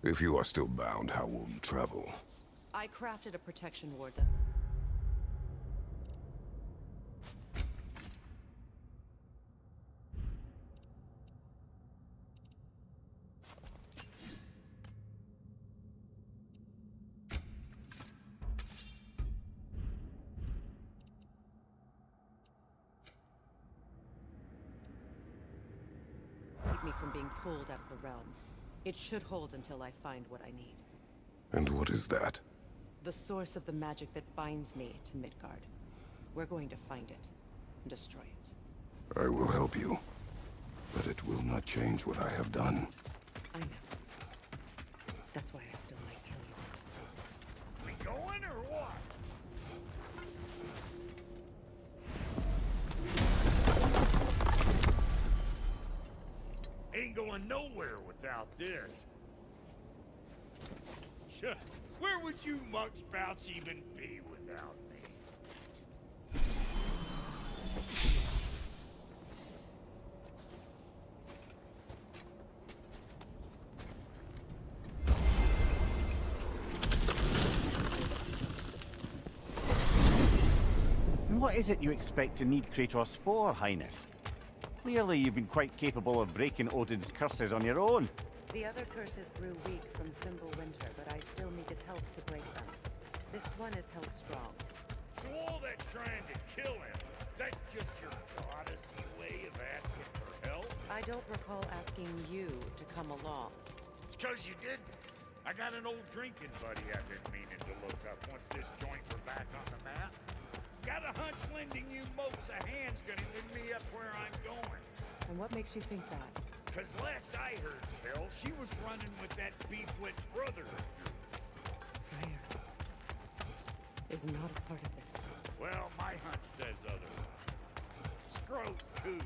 If you are still bound, how will you travel? I crafted a protection ward that... keep me from being pulled out of the realm. It should hold until I find what I need. And what is that? The source of the magic that binds me to Midgard. We're going to find it and destroy it. I will help you, but it will not change what I have done. I know. That's why I still like killing horses. We going or what? Ain't going nowhere without this. Sure. Where would you muckspouts even be without me? And what is it you expect to need Kratos for, Highness? Clearly you've been quite capable of breaking Odin's curses on your own. The other curses grew weak from Fimbulwinter, but I still needed help to break them. This one is held strong. So all that trying to kill him, that's just your goddessy way of asking for help? I don't recall asking you to come along. It's 'cause you didn't. I got an old drinking buddy I've been meaning to look up once this joint were back on the map. Got a hunch lending you mopes a hand's gonna end me up where I'm going. And what makes you think that? 'Cause last I heard tell, she was running with that beefwit brother of yours. Freyr is not a part of this. Well, my hunch says otherwise. Scrote, too.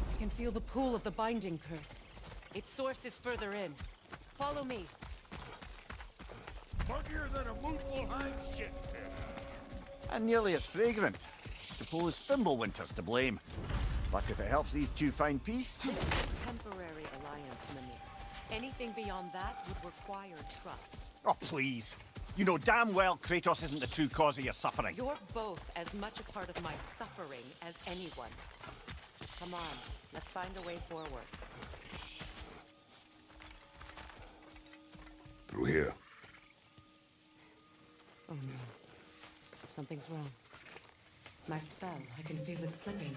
I can feel the pull of the binding curse. Its source is further in. Follow me. Muggier than a Muspelheim shit pit. And nearly as fragrant. Suppose Fimbulwinter's to blame. But if it helps these two find peace... Temporary alliance, Mimir. Anything beyond that would require trust. Oh, please. You know damn well Kratos isn't the true cause of your suffering. You're both as much a part of my suffering as anyone. Come on, let's find a way forward. Through here. Oh no. Something's wrong. My spell, I can feel it slipping.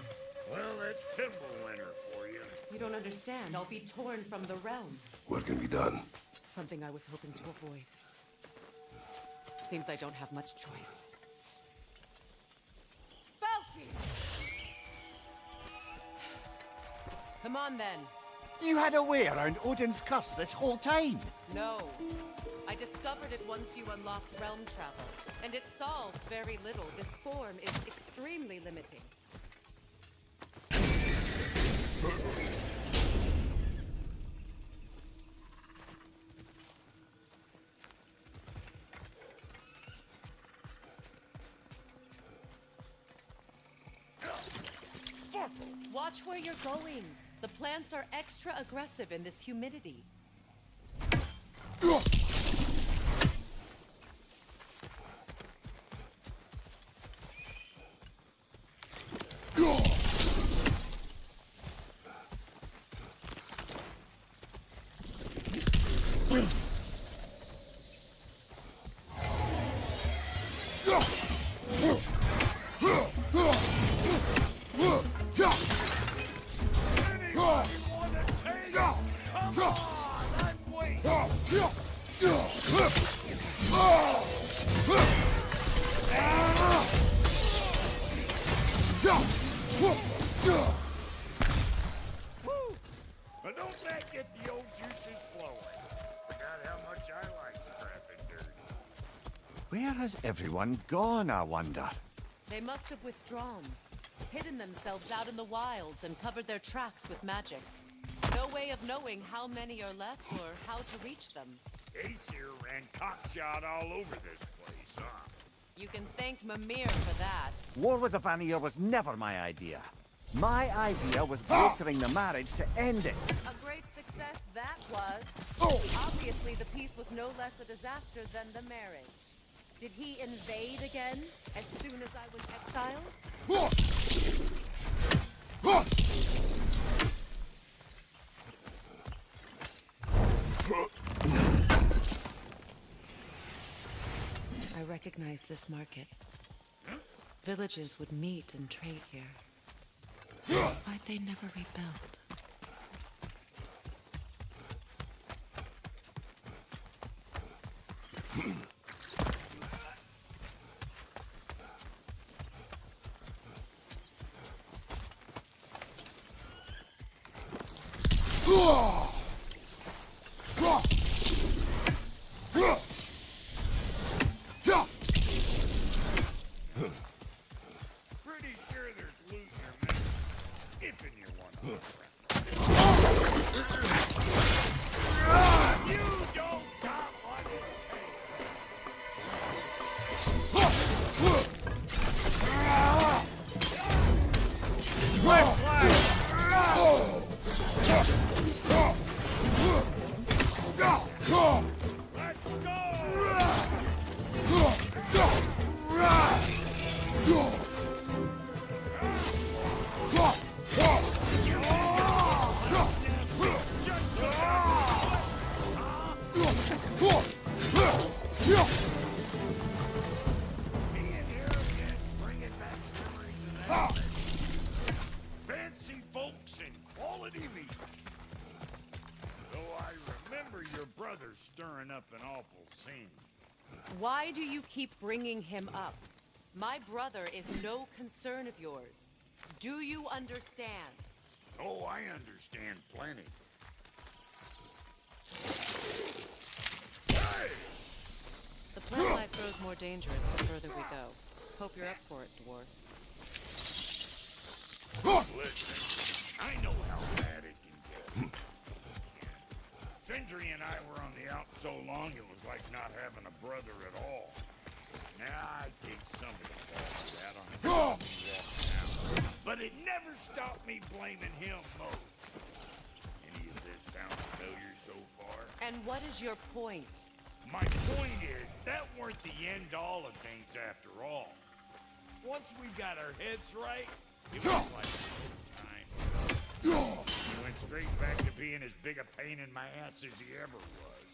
Well, that's Fimbulwinter for you. You don't understand. I'll be torn from the realm. What can be done? Something I was hoping to avoid. Seems I don't have much choice. Falky! Come on then. You had a way around Odin's curse this whole time. No. I discovered it once you unlocked realm travel, and it solves very little. This form is extremely limiting. Watch where you're going. The plants are extra aggressive in this humidity. But don't that get the old juices flowing? Forgot how much I like scrapping dirt. Where has everyone gone, I wonder? They must have withdrawn, hidden themselves out in the wilds and covered their tracks with magic. No way of knowing how many are left or how to reach them. Aesir ran cockshot all over this place, huh? You can thank Mimir for that. War with the Vanir was never my idea. My idea was brokering the marriage to end it. A great success that was. Obviously, the peace was no less a disaster than the marriage. Did he invade again as soon as I was exiled? I recognize this market. Villages would meet and trade here. Why'd they never rebuild? Pretty sure there's loot in your map. If in your one. You don't got what it fancy folks and quality meat. Though I remember your brother stirring up an awful scene. Why do you keep bringing him up? My brother is no concern of yours. Do you understand? Oh, I understand plenty. Hey! The plant life grows more dangerous the further we go. Hope you're up for it, dwarf. Listen, I know how bad it can get. Sindri and I were on the out so long it was like not having a brother at all. Now I take some of the fault for that on the walk now. But it never stopped me blaming him most. Any of this sound familiar so far? And what is your point? My point is, that weren't the end all of things after all. Once we got our heads right, it was like time. He went straight back to being as big a pain in my ass as he ever was.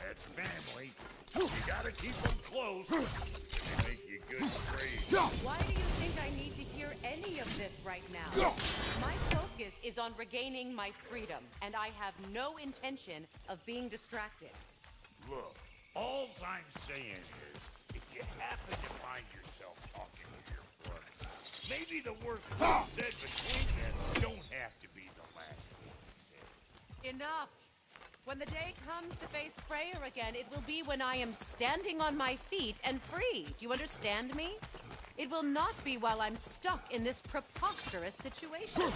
That's family. You gotta keep them close. They make you good trade. Why do you think I need to hear any of this right now? My focus is on regaining my freedom, and I have no intention of being distracted. Look, all I'm saying is, if you happen to find yourself talking with your brother, maybe the worst word said between you don't have to be the last one said. Enough! When the day comes to face Freyr again, it will be when I am standing on my feet and free. Do you understand me? It will not be while I'm stuck in this preposterous situation.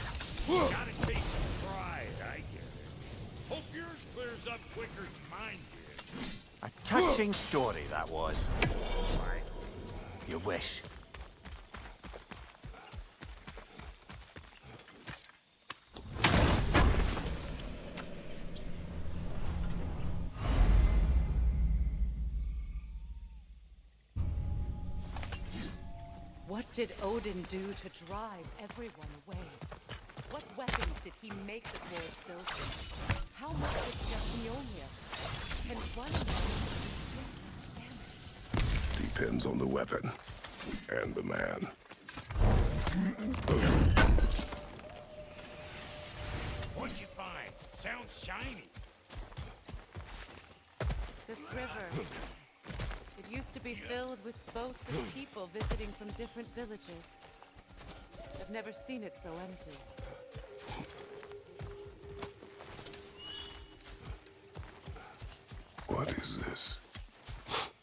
Gotta take some pride, I get it. Hope yours clears up quicker than mine did. A touching story, that was. Why? You wish. What did Odin do to drive everyone away? What weapons did he make the dwarves build? How much was just Mjolnir? Can one man do this much damage? Depends on the weapon and the man. What'd you find? Sounds shiny. This river. It used to be filled with boats and people visiting from different villages. I've never seen it so empty. What is this?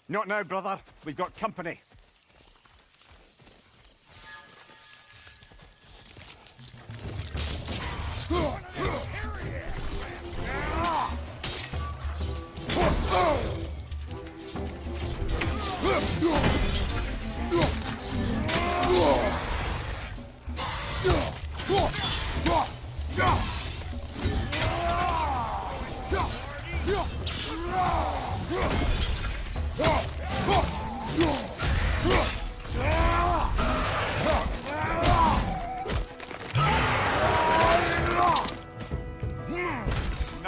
Not now, brother. We've got company.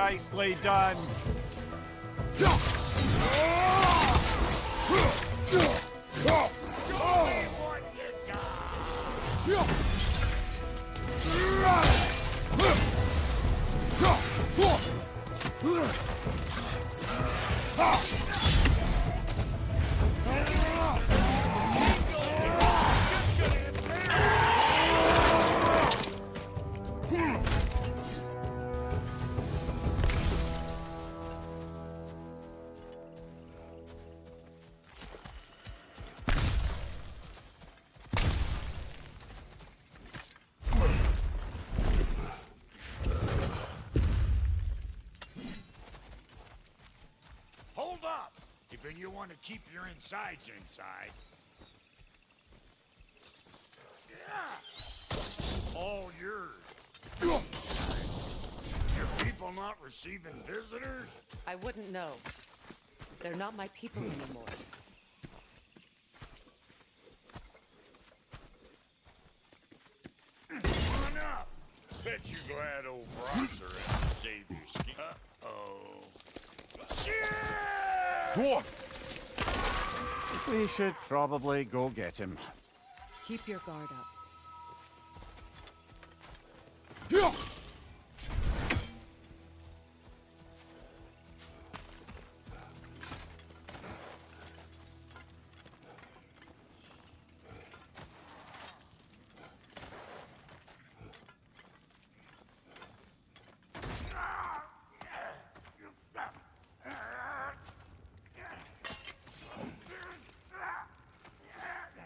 Nicely done. Hold up! If you want to keep your insides inside. Yeah! All yours. Your people not receiving visitors? I wouldn't know. They're not my people anymore. Come on up. Bet you glad old Brock's around to save your skin. Uh-oh. Yeah! We should probably go get him. Keep your guard up.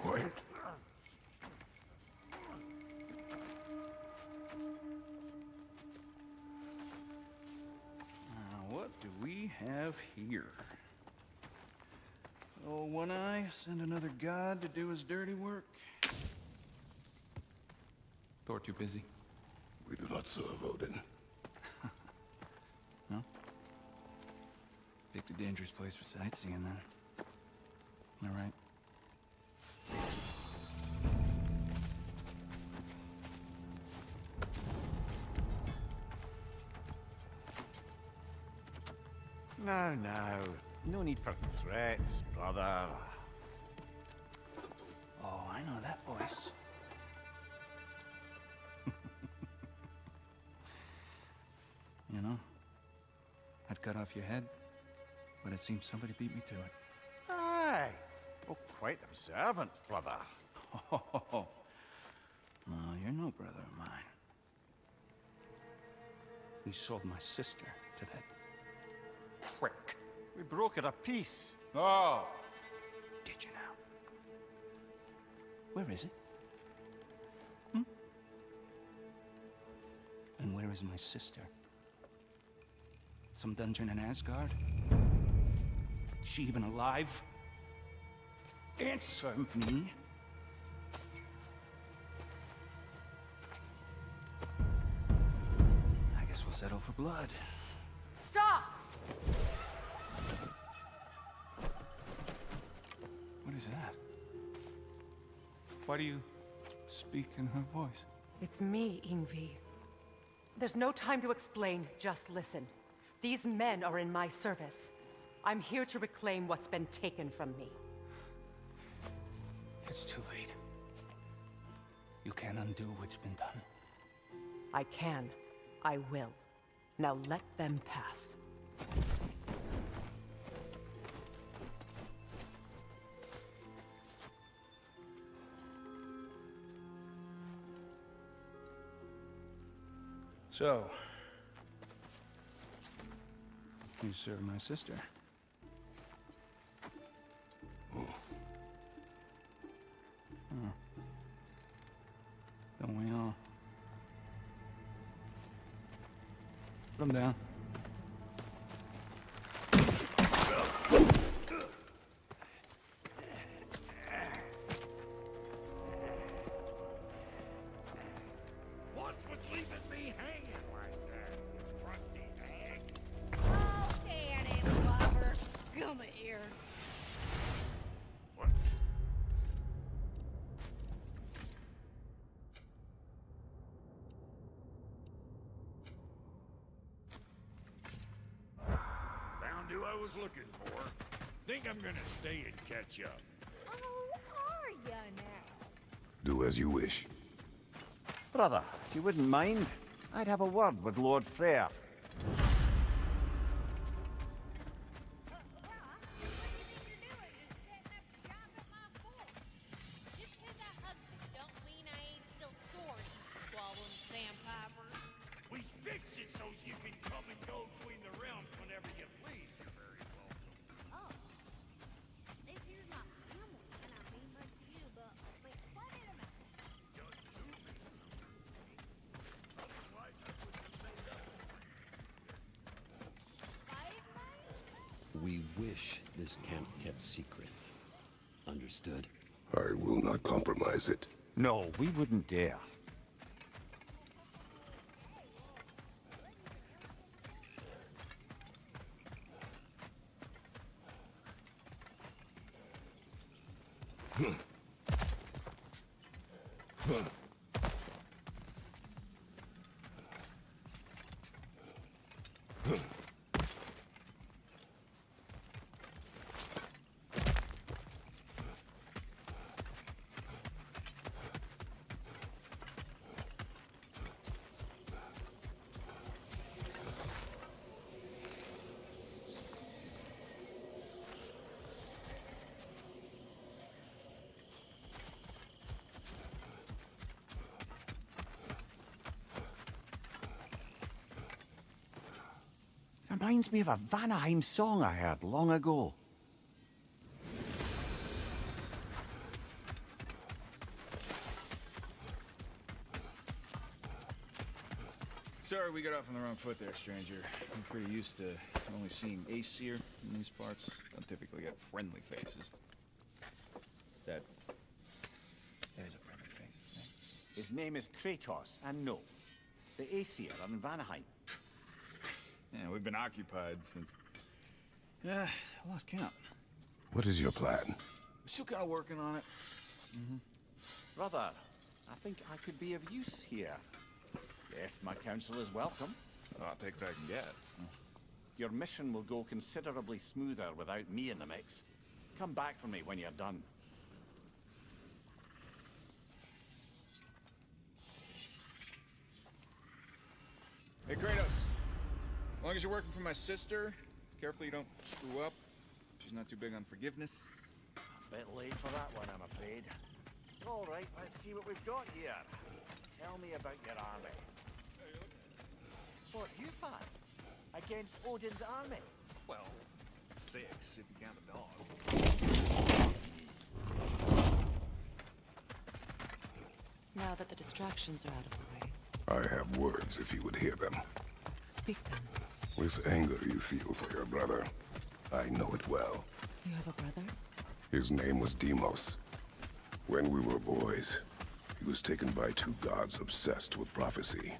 Quiet. What do we have here? Oh, One Eye, send another god to do his dirty work. Thor too busy? We do not serve Odin. No? Picked a dangerous place for sightseeing, then. All right. Now, now. No need for threats, brother. Oh, I know that voice. You know, I'd cut off your head, but it seems somebody beat me to it. Aye. Oh, quite observant, brother. Oh, no, you're no brother of mine. We sold my sister to that prick. We broke it a piece. Oh! Did you now? Where is it? Hmm? And where is my sister? Some dungeon in Asgard? Is she even alive? Answer me! I guess we'll settle for blood. Stop! What is that? Why do you speak in her voice? It's me, Ingvi. There's no time to explain, just listen. These men are in my service. I'm here to reclaim what's been taken from me. It's too late. You can't undo what's been done. I can. I will. Now let them pass. So, you serve my sister. Oh. Don't we all? Put him down. What's with leaving me hanging like that, you trusty hag? Okay, Annie Bobber. Come here. What? I was looking for. Think I'm gonna stay and catch up. Oh, are ya now? Do as you wish. Brother, if you wouldn't mind, I'd have a word with Lord Freyr. We fixed it so you can come and go between the realms whenever you please. You're very welcome. This here's my family, and I mean much to you, but wait, what in a minute? Otherwise, I wouldn't have made up. We wish this camp kept secret. Understood? I will not compromise it. No, we wouldn't dare. Reminds me of a Vanaheim song I heard long ago. Sorry we got off on the wrong foot there, stranger. I'm pretty used to only seeing Aesir in these parts. Don't typically get friendly faces. That is a friendly face. Right? His name is Kratos, and no, the Aesir are in Vanaheim. Yeah, we've been occupied since... I lost count. What is your plan? Still kind of working on it. Brother, I think I could be of use here. If my counsel is welcome. I'll take what I can get. Your mission will go considerably smoother without me in the mix. Come back for me when you're done. Hey, Kratos. As long as you're working for my sister, careful you don't screw up. She's not too big on forgiveness. Bit late for that one, I'm afraid. All right, let's see what we've got here. Tell me about your army. What, you fight? Against Odin's army? Well, 6 if you count the dog. Now that the distractions are out of the way, I have words if you would hear them. speak them. With anger you feel for your brother. I know it well. You have a brother? His name was Deimos. When we were boys, he was taken by 2 gods obsessed with prophecy.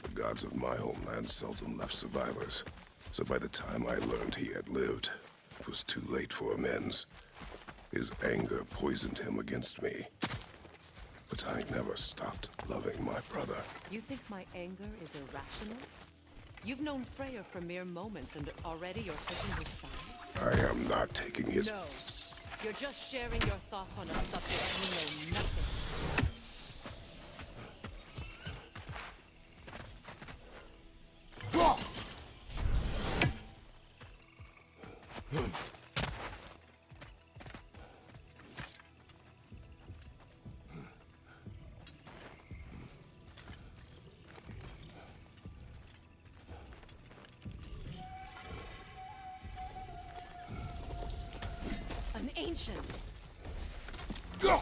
The gods of my homeland seldom left survivors, so by the time I learned he had lived, it was too late for amends. His anger poisoned him against me. But I never stopped loving my brother. You think my anger is irrational? You've known Freyr for mere moments, and already you're taking his side? I am not taking his... No. You're just sharing your thoughts on a subject you know nothing. An ancient. Go!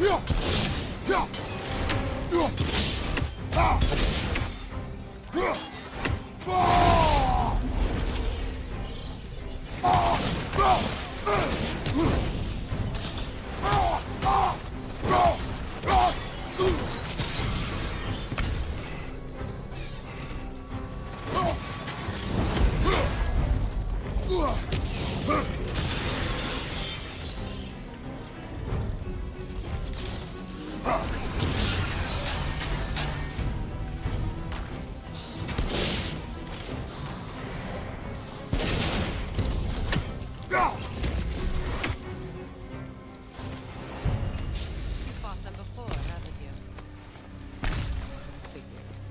You fought them before, haven't you? Figures.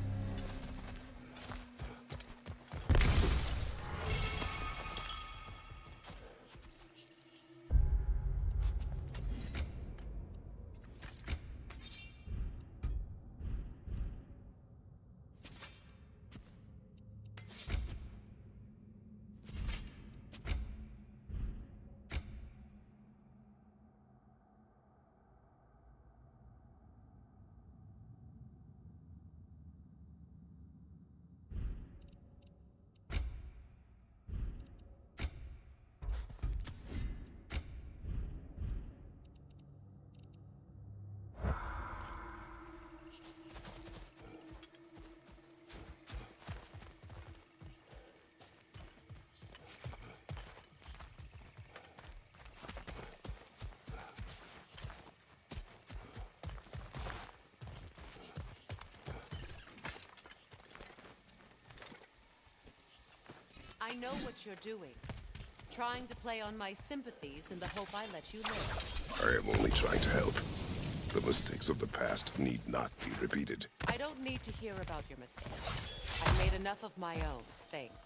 I know what you're doing. Trying to play on my sympathies in the hope I let you live. I am only trying to help. The mistakes of the past need not be repeated. I don't need to hear about your mistakes. I made enough of my own, thanks.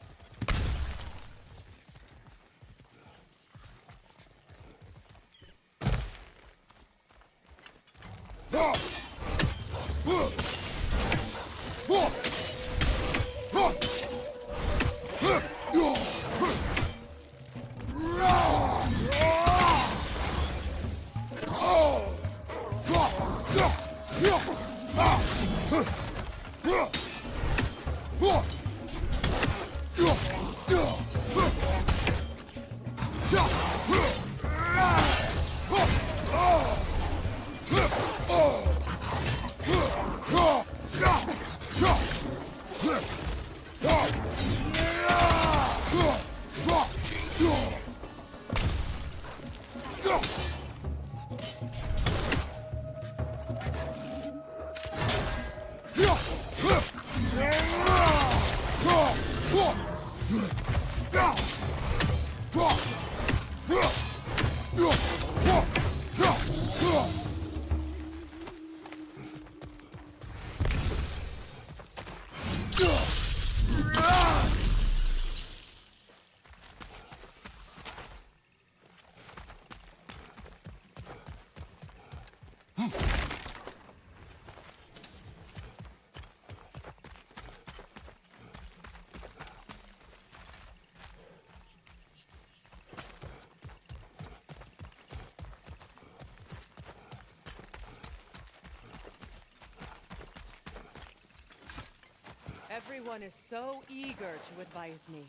Everyone is so eager to advise me,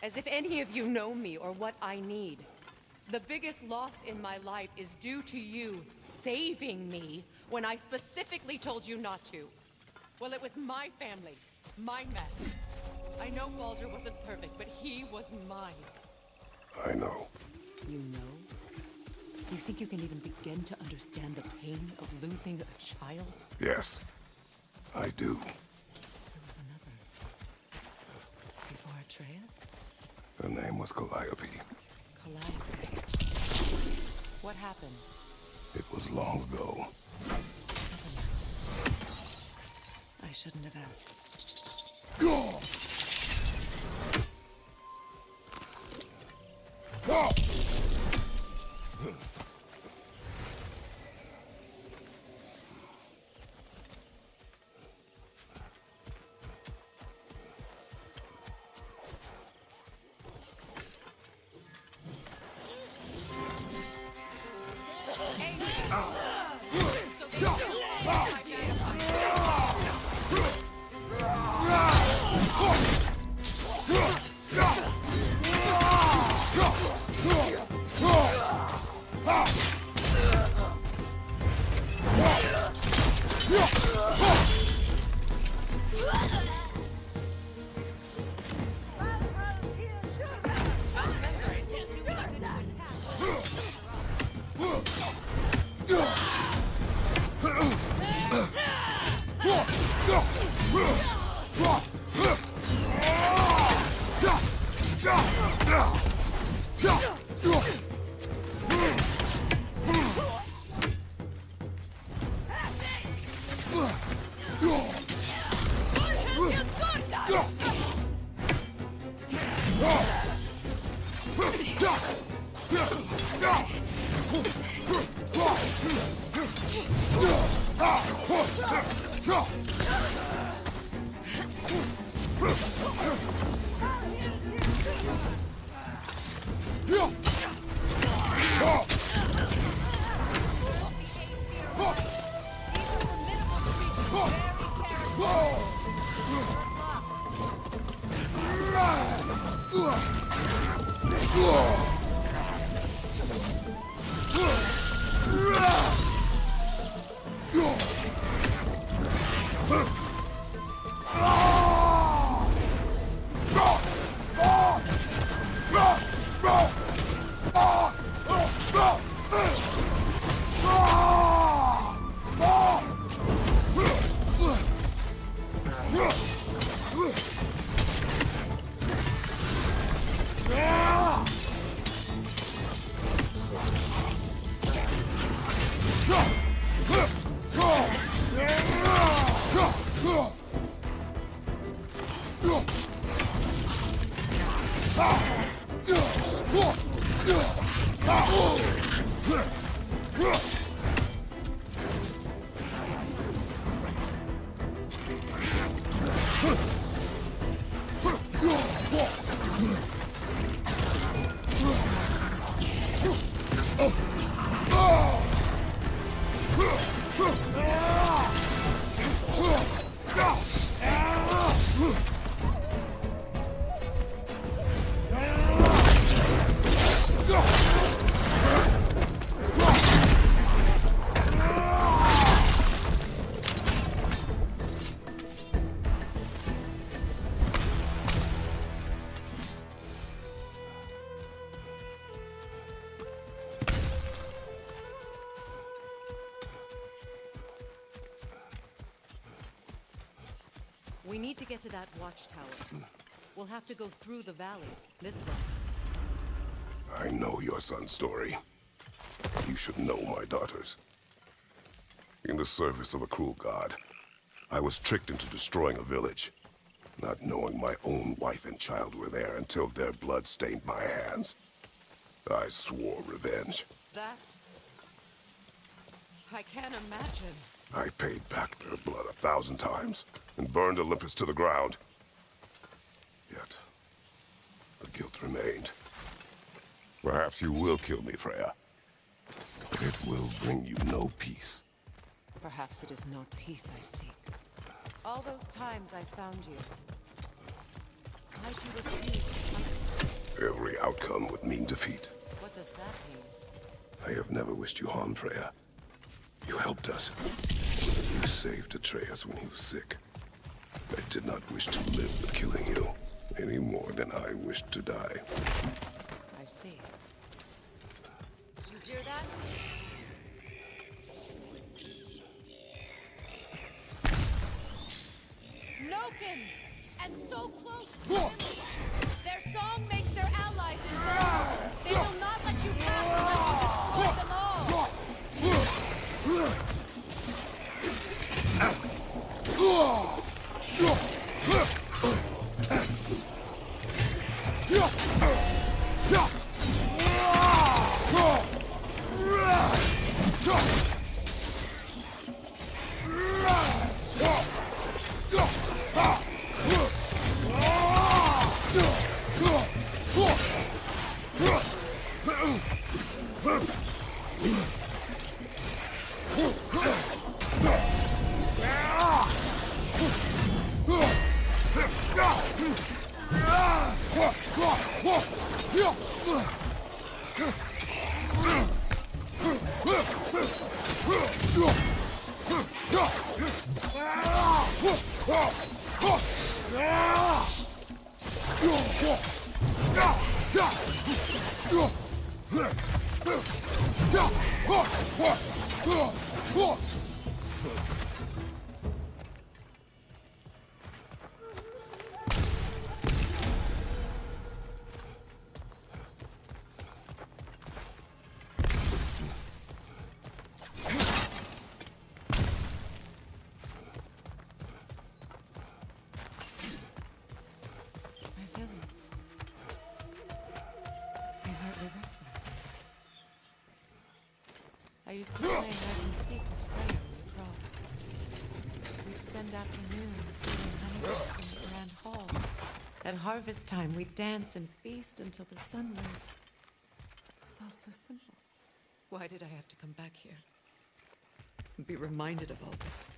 as if any of you know me or what I need. The biggest loss in my life is due to you saving me when I specifically told you not to. Well, it was my family, my mess. I know Baldur wasn't perfect, but he was mine. I know. You know? You think you can even begin to understand the pain of losing a child? Yes, I do. There was another. Before Atreus? Her name was Calliope. Calliope. What happened? It was long ago. I shouldn't have asked. We need to get to that watchtower. We'll have to go through the valley, this way. I know your son's story. You should know my daughter's. In the service of a cruel god, I was tricked into destroying a village, not knowing my own wife and child were there until their blood stained my hands. I swore revenge. That's... I can't imagine. I paid back their blood 1,000 times and burned Olympus to the ground. Yet, the guilt remained. Perhaps you will kill me, Freya. But it will bring you no peace. Perhaps it is not peace I seek. All those times I found you. Why'd you refuse to fight? Every outcome would mean defeat. What does that mean? I have never wished you harm, Freya. You helped us. You saved Atreus when he was sick. I did not wish to live with killing you, any more than I wished to die. I see. You hear that? Noken! And so close to him. Their song makes their allies invulnerable. They will not let you pass unless you destroy them all. I used to play hide and seek with Freya in the crops. We'd spend afternoons stealing honey from the grand hall. At harvest time, we'd dance and feast until the sun rose. It was all so simple. Why did I have to come back here? And be reminded of all this?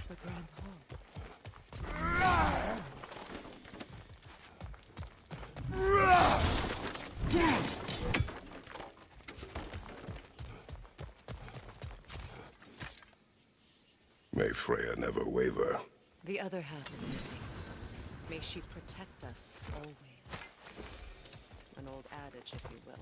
The grand hall. May Freya never waver. The other half is missing. May she protect us always. An old adage, if you will.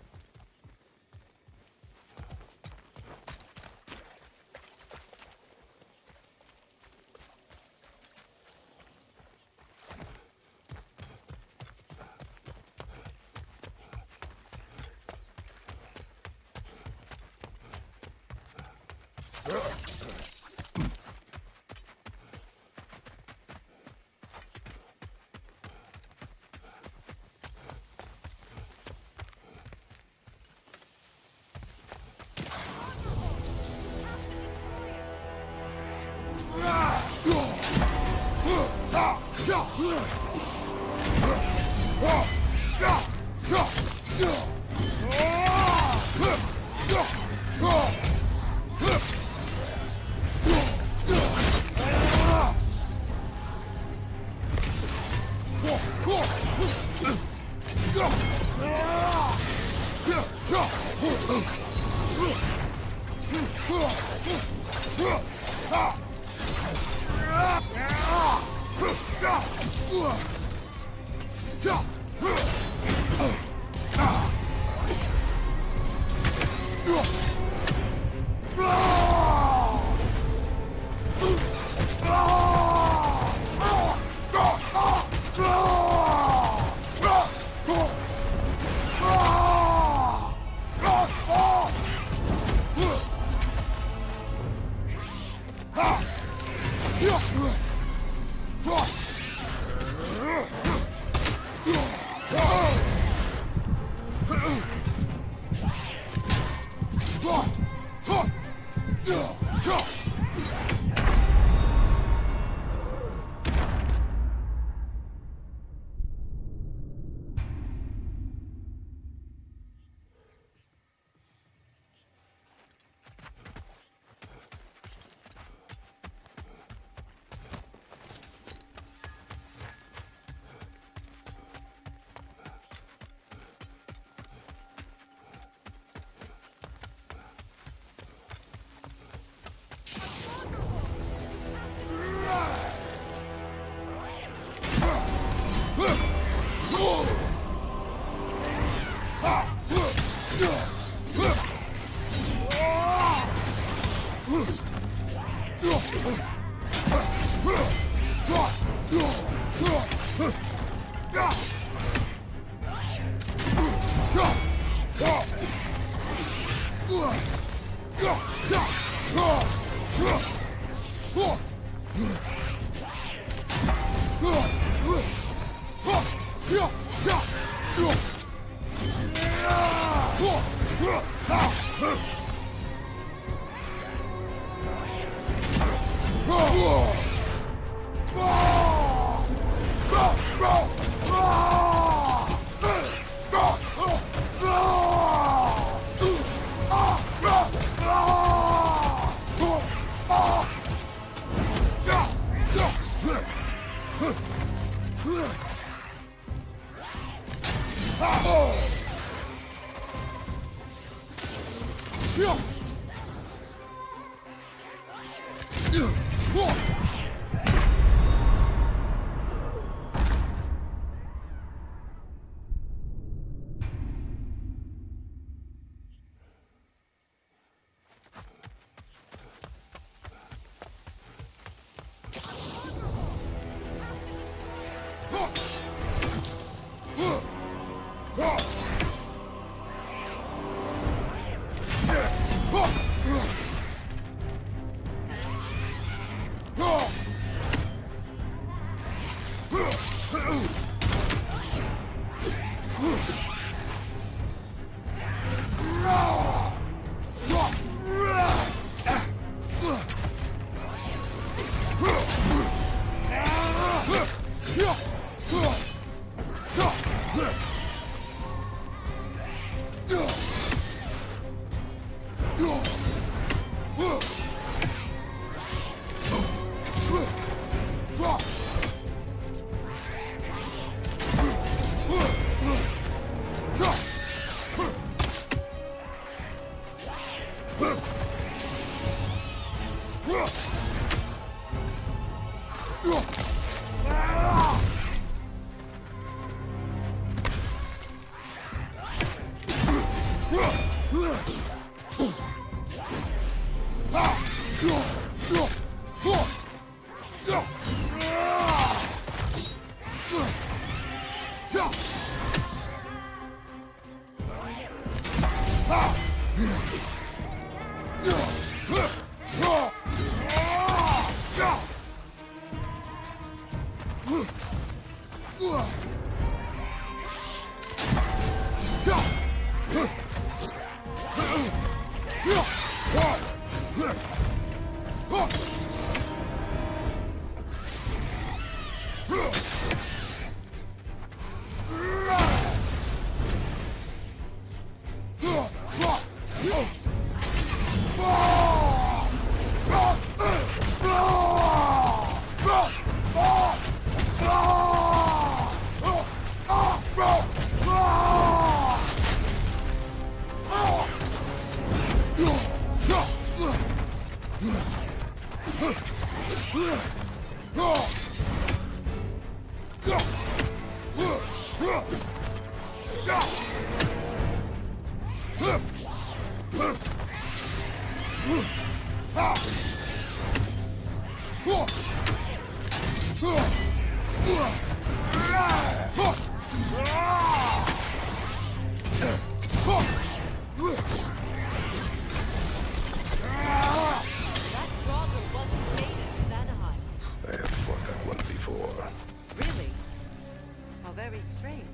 That throttle wasn't made in Vanaheim. I have fought that one before. Really? How very strange.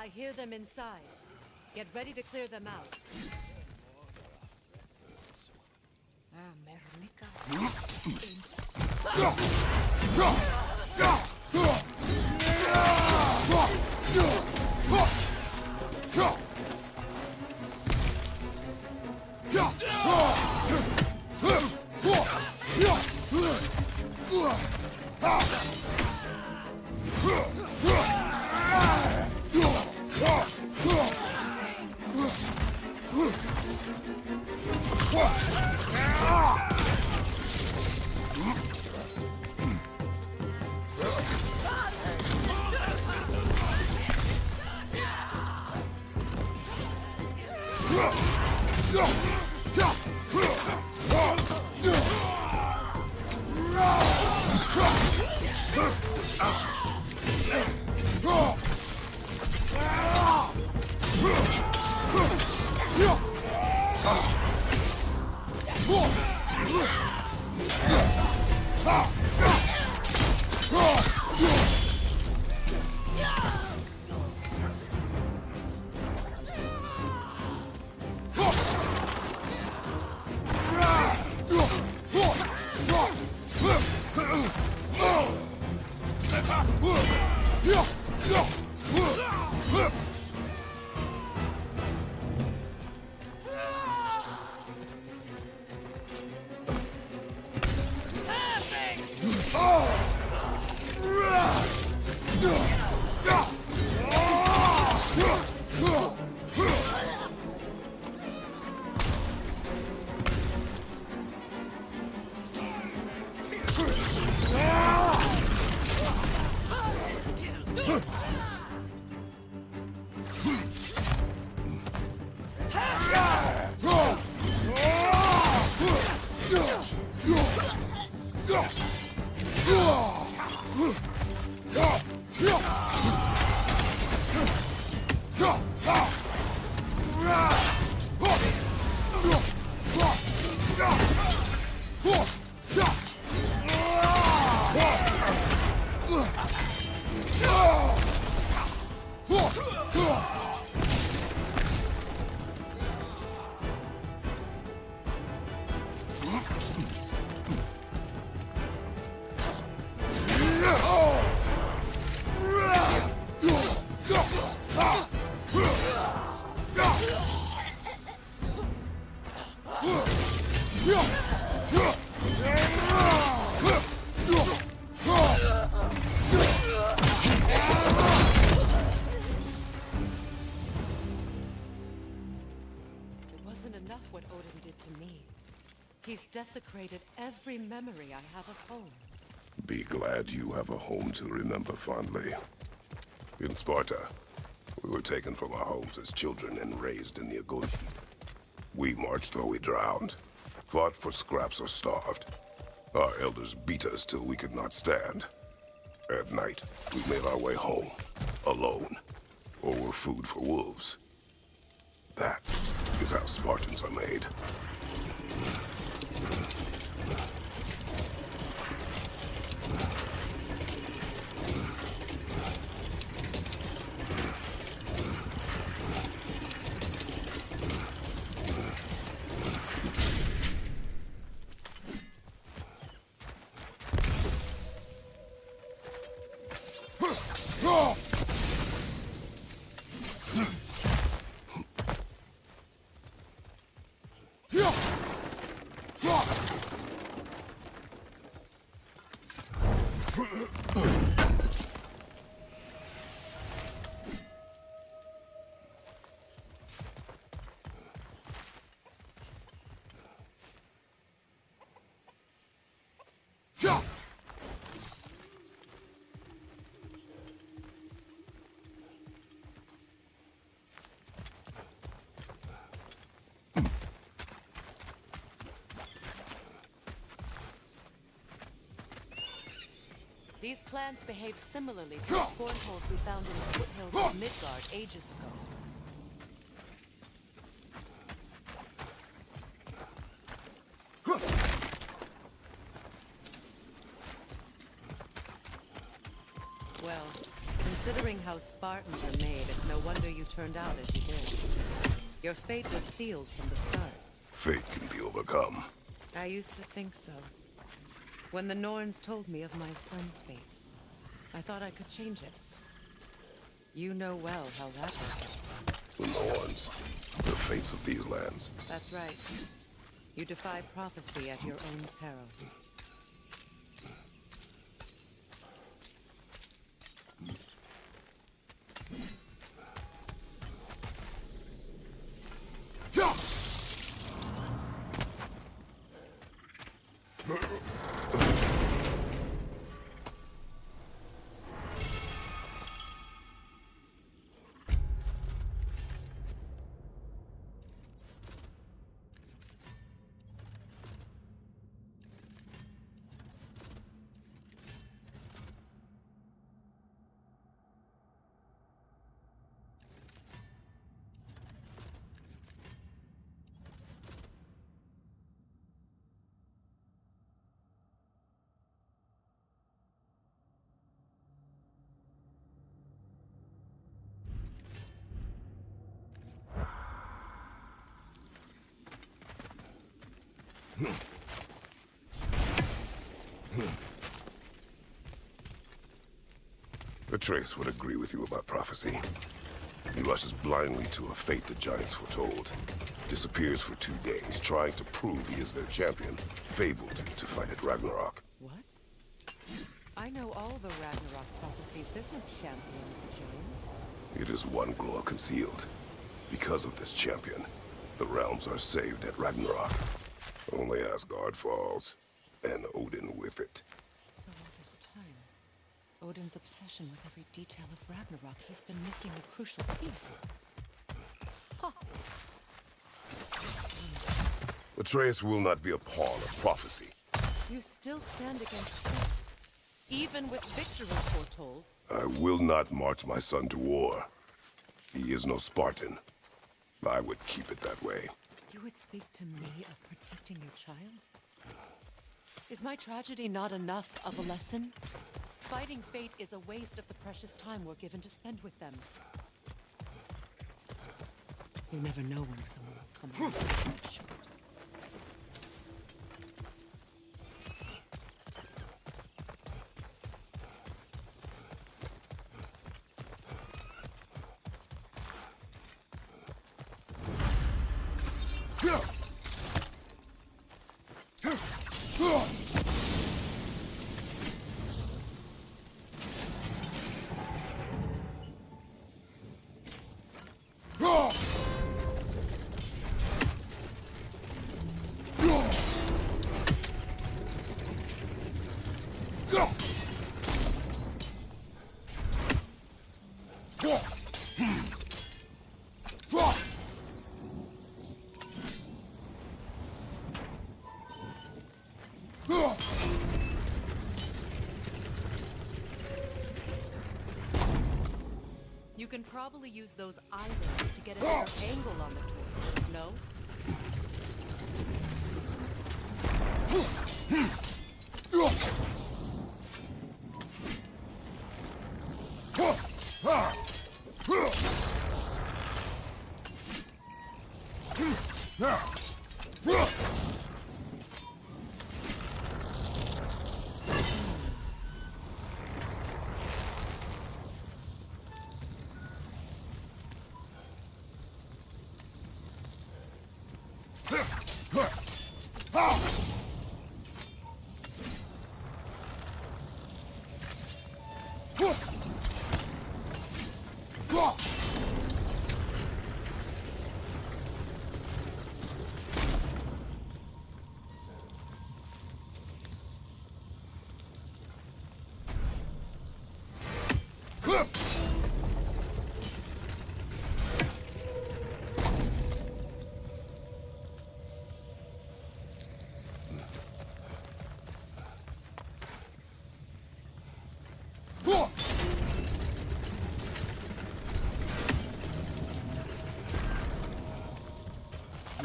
I hear them inside. Get ready to clear them out. He's desecrated every memory I have of home. Be glad you have a home to remember fondly. In Sparta, we were taken from our homes as children and raised in the Agodi. We marched or we drowned, fought for scraps or starved. Our elders beat us till we could not stand. At night, we made our way home, alone, or were food for wolves. That is how Spartans are made. These plants behave similarly to the spawn holes we found in the foothills of Midgard ages ago. Well, considering how Spartans are made, it's no wonder you turned out as you did. Your fate was sealed from the start. Fate can be overcome. I used to think so. When the Norns told me of my son's fate, I thought I could change it. You know well how that works. The Norns, the fates of these lands. That's right. You defy prophecy at your own peril. Atreus would agree with you about prophecy. He rushes blindly to a fate the giants foretold. Disappears for 2 days, trying to prove he is their champion, fabled to fight at Ragnarok. What? I know all the Ragnarok prophecies. There's no champion of the giants. It is one glow concealed. Because of this champion, the realms are saved at Ragnarok. Only Asgard falls, and Odin with it. So all this time, Odin's obsession with every detail of Ragnarok, he's been missing a crucial piece. Huh. Atreus will not be a pawn of prophecy. You still stand against fate, even with victory foretold. I will not march my son to war. He is no Spartan. I would keep it that way. You would speak to me of protecting your child? Is my tragedy not enough of a lesson? Fighting fate is a waste of the precious time we're given to spend with them. You never know when someone will come along short. You can probably use those islands to get a better angle on the torch, no?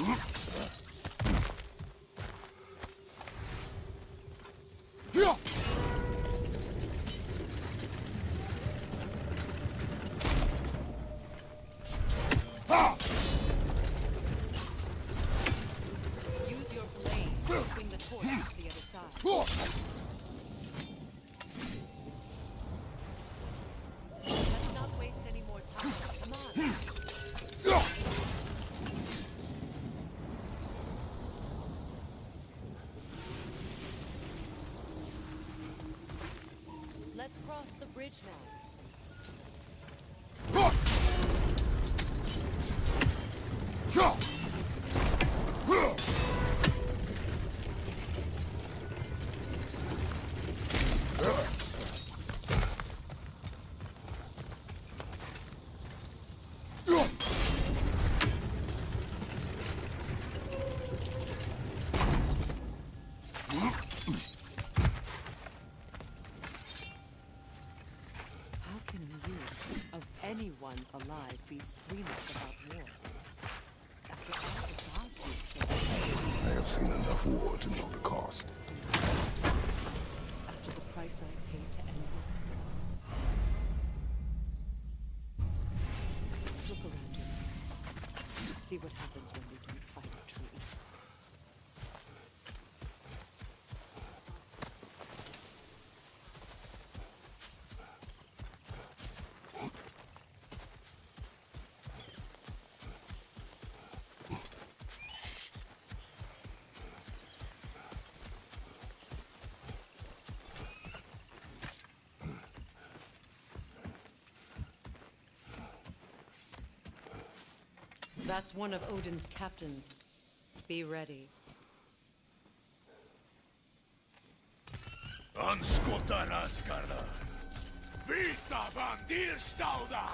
Use your blade to swing the torch to the other side. Let's not waste any more time. Come on. Let's cross the bridge now. How can you, of anyone alive, be squeamish about war? After all the gods you saved, I have seen enough war to know the cost. after the price I paid to end it. Look around you. See what happens when we don't fight a tree. That's one of Odin's captains. Be ready. Anskutan Asgard. Vita bandir stauda.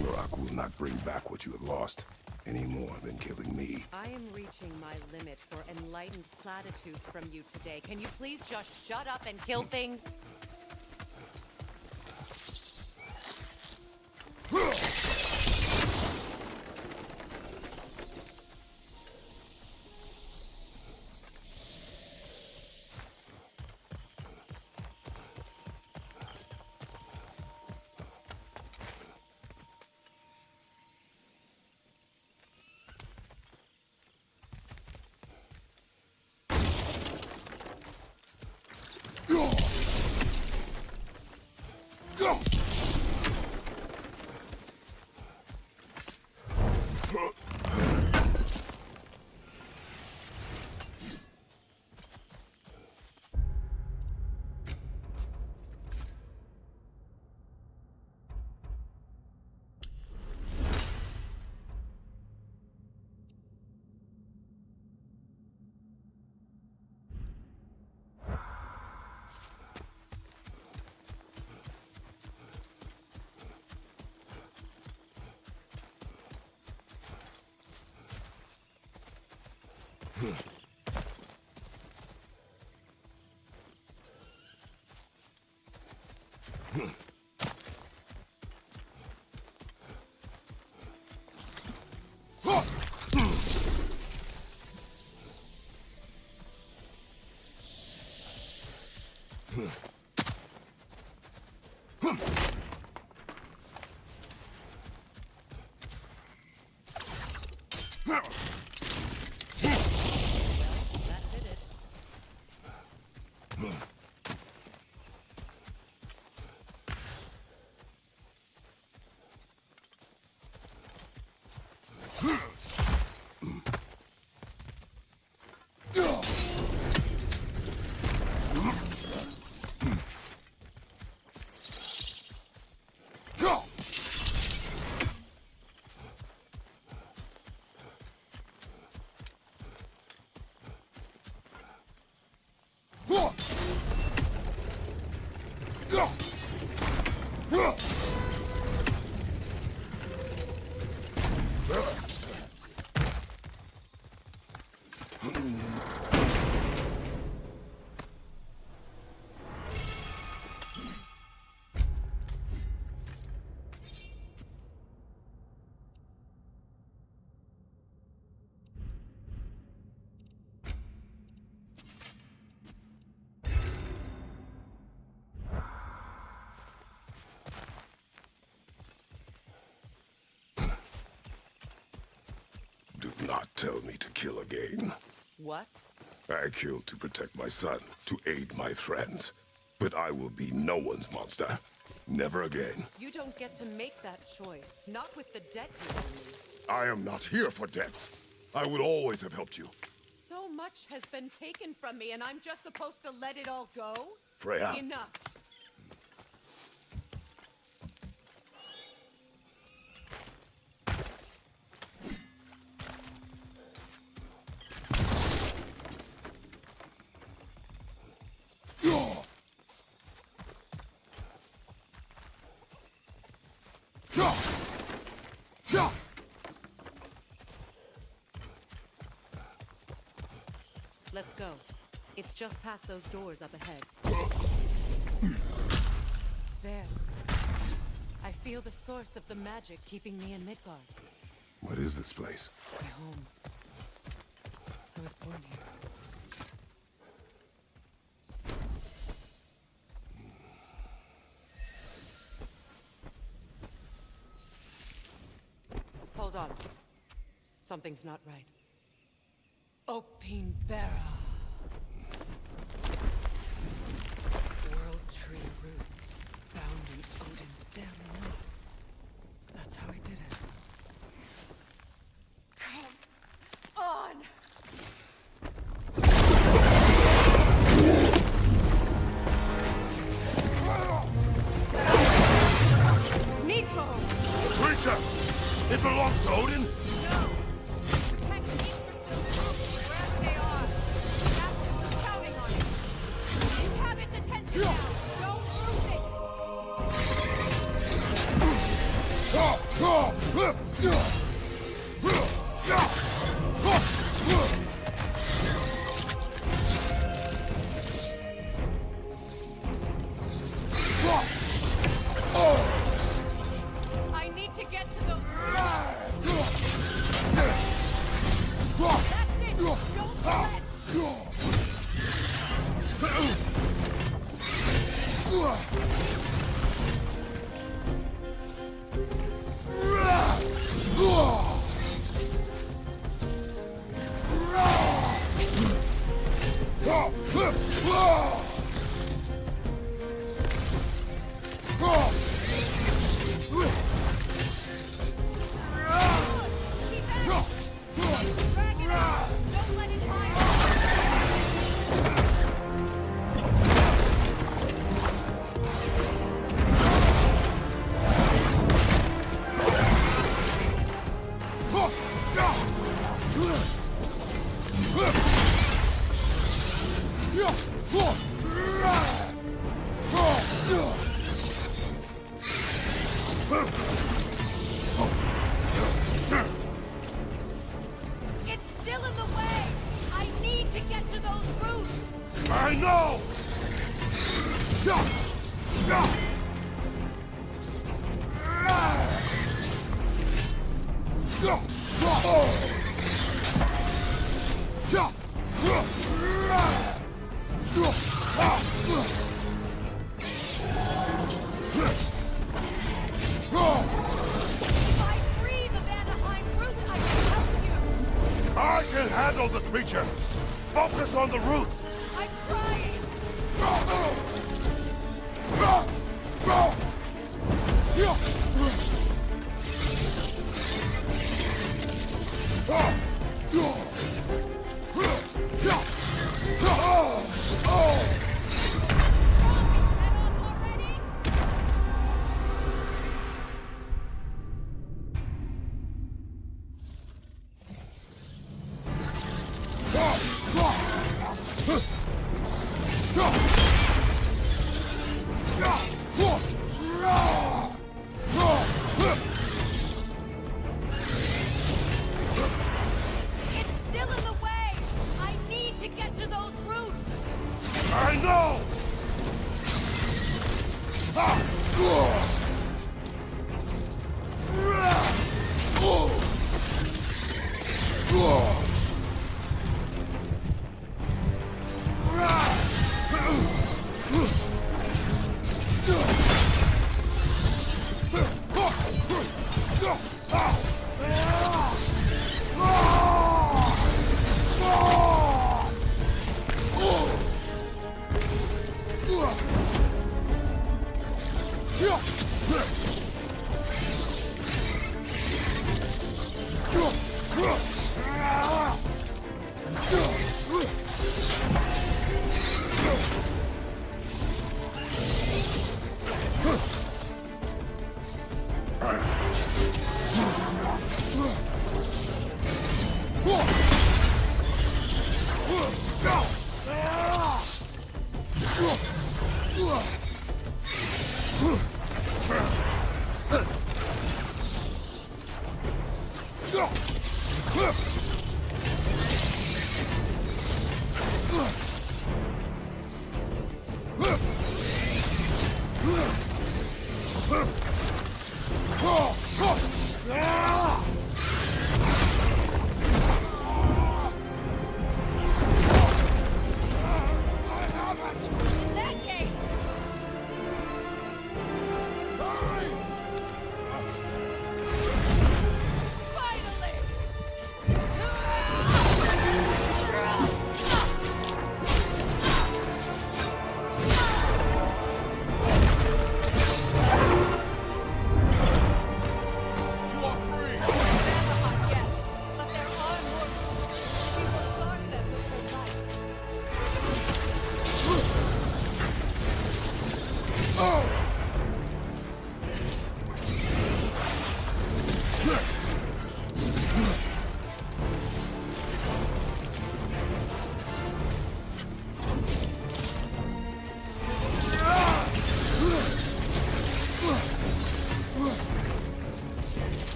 Ragnarok will not bring back what you have lost, any more than killing me. I am reaching my limit for enlightened platitudes from you today. Can you please just shut up and kill things? That did it. Do not tell me to kill again. What? I killed to protect my son, to aid my friends. But I will be no one's monster. Never again. You don't get to make that choice. Not with the debt you owe me. I am not here for debts. I would always have helped you. So much has been taken from me, and I'm just supposed to let it all go? Freya. Enough. Let's go. It's just past those doors up ahead. There. I feel the source of the magic keeping me in Midgard. What is this place? My home. I was born here. Hold on. Something's not right. Opinbera. World tree roots found in Odin's damn nuts. That's how he did it. Come on! Nico! Creature! It belongs to Odin? No! Protect Yggdrasil wherever they are. I know! I can handle the creature! Focus on the roots! I'm trying! I know!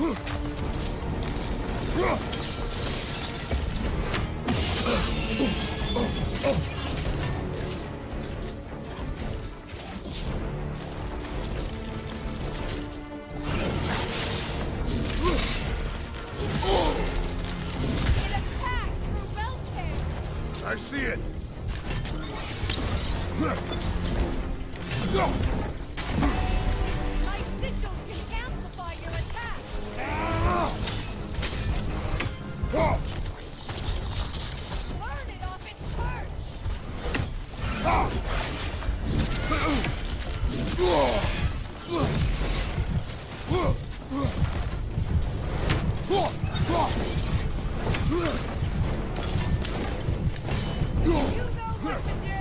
I see it. My sigils can amplify your attack. Burn it off its perch. You know what to do.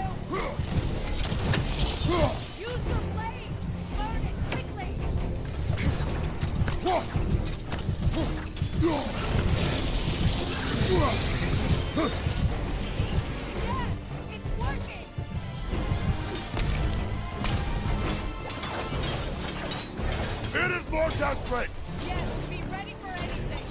Use your blade. Burn it quickly. Yes, it's working. It is more desperate. Yes, be ready for anything.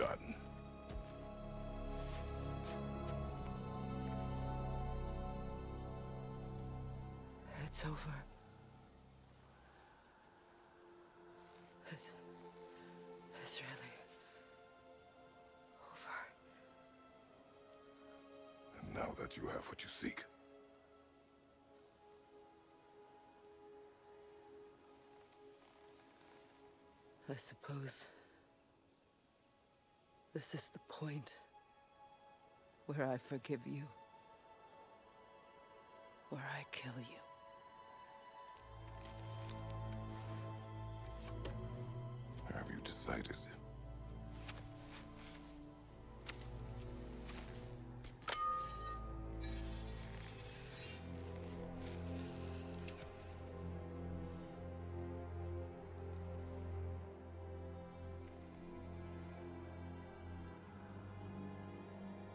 done. It's over. It's really over. And now that you have what you seek, I suppose this is the point where I forgive you, where I kill you. have you decided?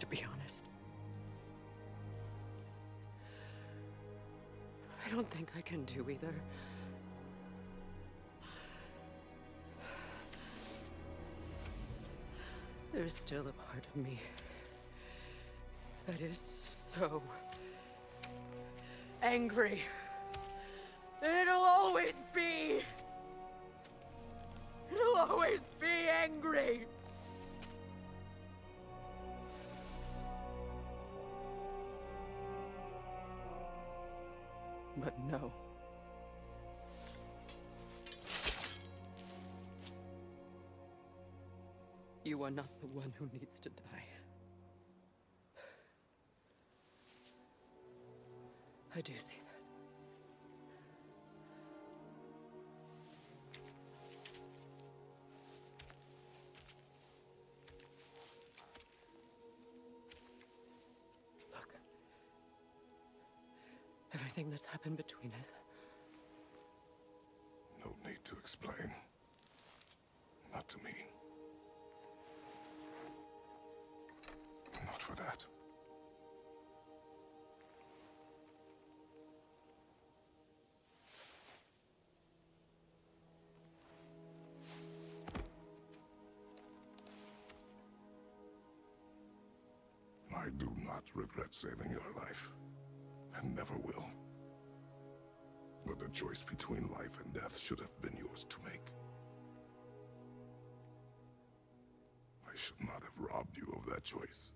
To be honest, I don't think I can do either. There's still a part of me that is so angry. And it'll always be. It'll always be angry. But no. You are not the one who needs to die. I do see that. Look. Everything that's happened between us. No need to explain. Not to me. Not for that. I do not regret saving your life, and never will. But the choice between life and death should have been yours to make. I should not have robbed you of that choice.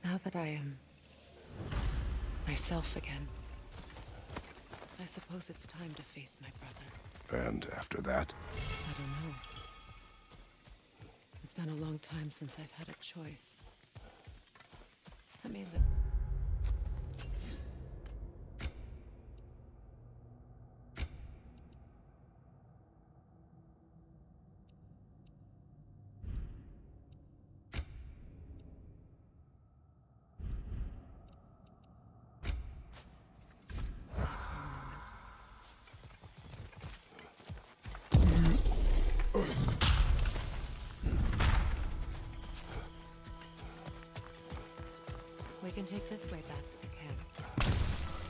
Now that I am myself again, I suppose it's time to face my brother. And after that? I don't know. It's been a long time since I've had a choice. I mean, we can take this way back to the camp.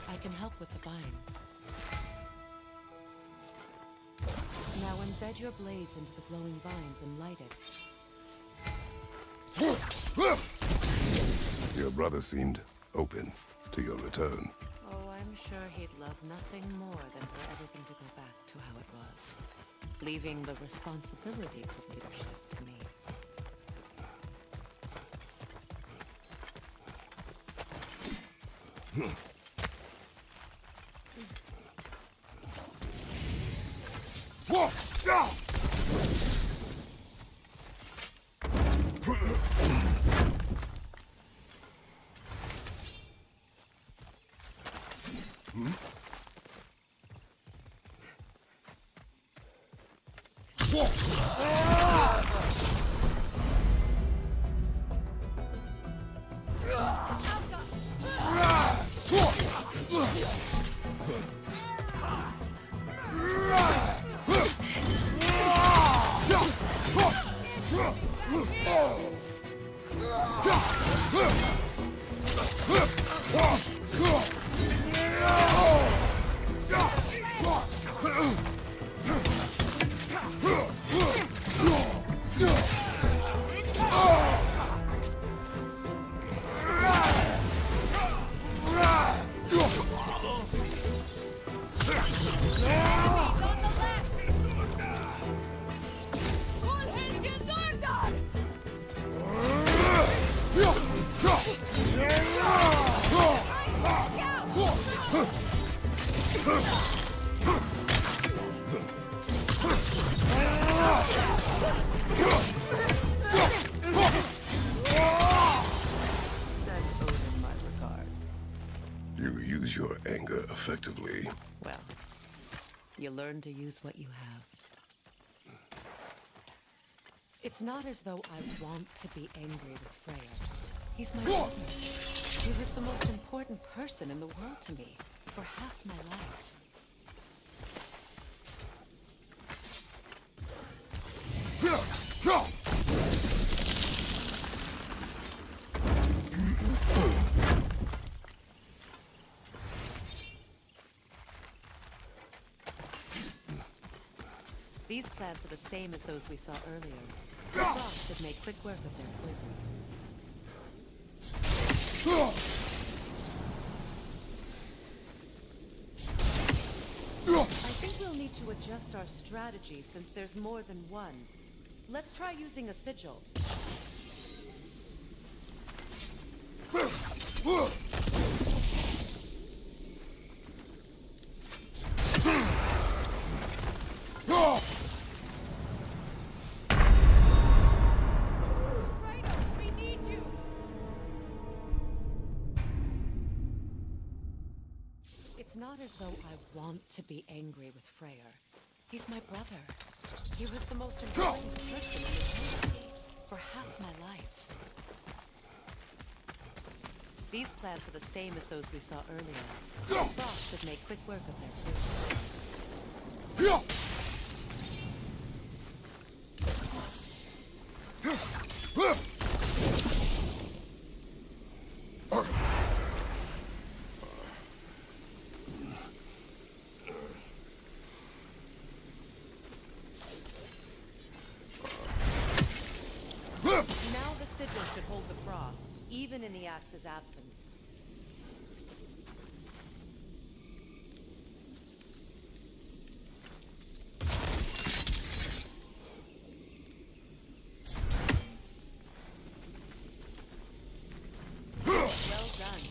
I can help with the vines. Embed your blades into the glowing vines and light it. Your brother seemed open to your return. Oh, I'm sure he'd love nothing more than for everything to go back to how it was, leaving the responsibilities of leadership to me. Effectively. Well, you learn to use what you have. It's not as though I want to be angry with Freya. He's my brother. He was the most important person in the world to me for half my life. These plants are the same as those we saw earlier. The frost should make quick work of their poison. I think we'll need to adjust our strategy since there's more than one. Let's try using a sigil. It's not as though I want to be angry with Freyr. He's my brother. He was the most important person in the world to me for half my life. These plants are the same as those we saw earlier. The frost should make quick work of their poison. Now the sigil should hold the frost, even in the axe's absence. Well done.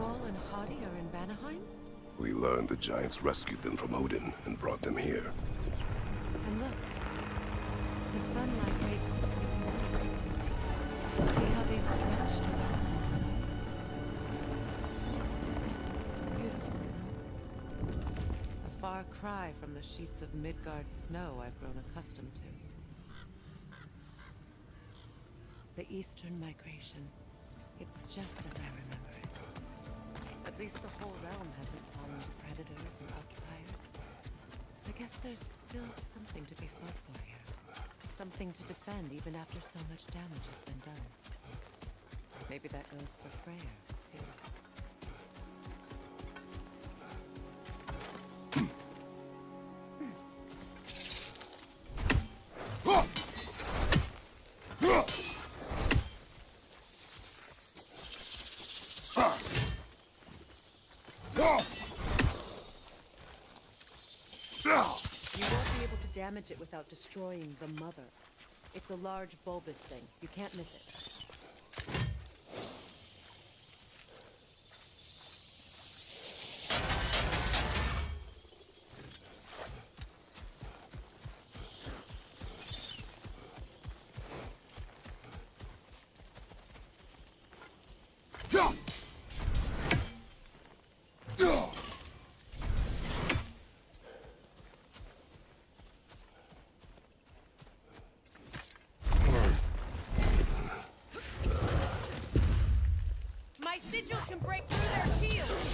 Sköll and Hadi are in Vanaheim? We learned the giants rescued them from Odin and brought them here. And look, the sunlight wakes the sleeping wolves. See how they stretched around the sun? Beautiful, huh? A far cry from the sheets of Midgard snow I've grown accustomed to. The Eastern migration. It's just as I remember it. At least the whole realm hasn't fallen to predators and occupiers. I guess there's still something to be fought for here. Something to defend even after so much damage has been done. Maybe that goes for Freyr, too. Damage it without destroying the mother. It's a large bulbous thing. You can't miss it. My sigils can break through their shields!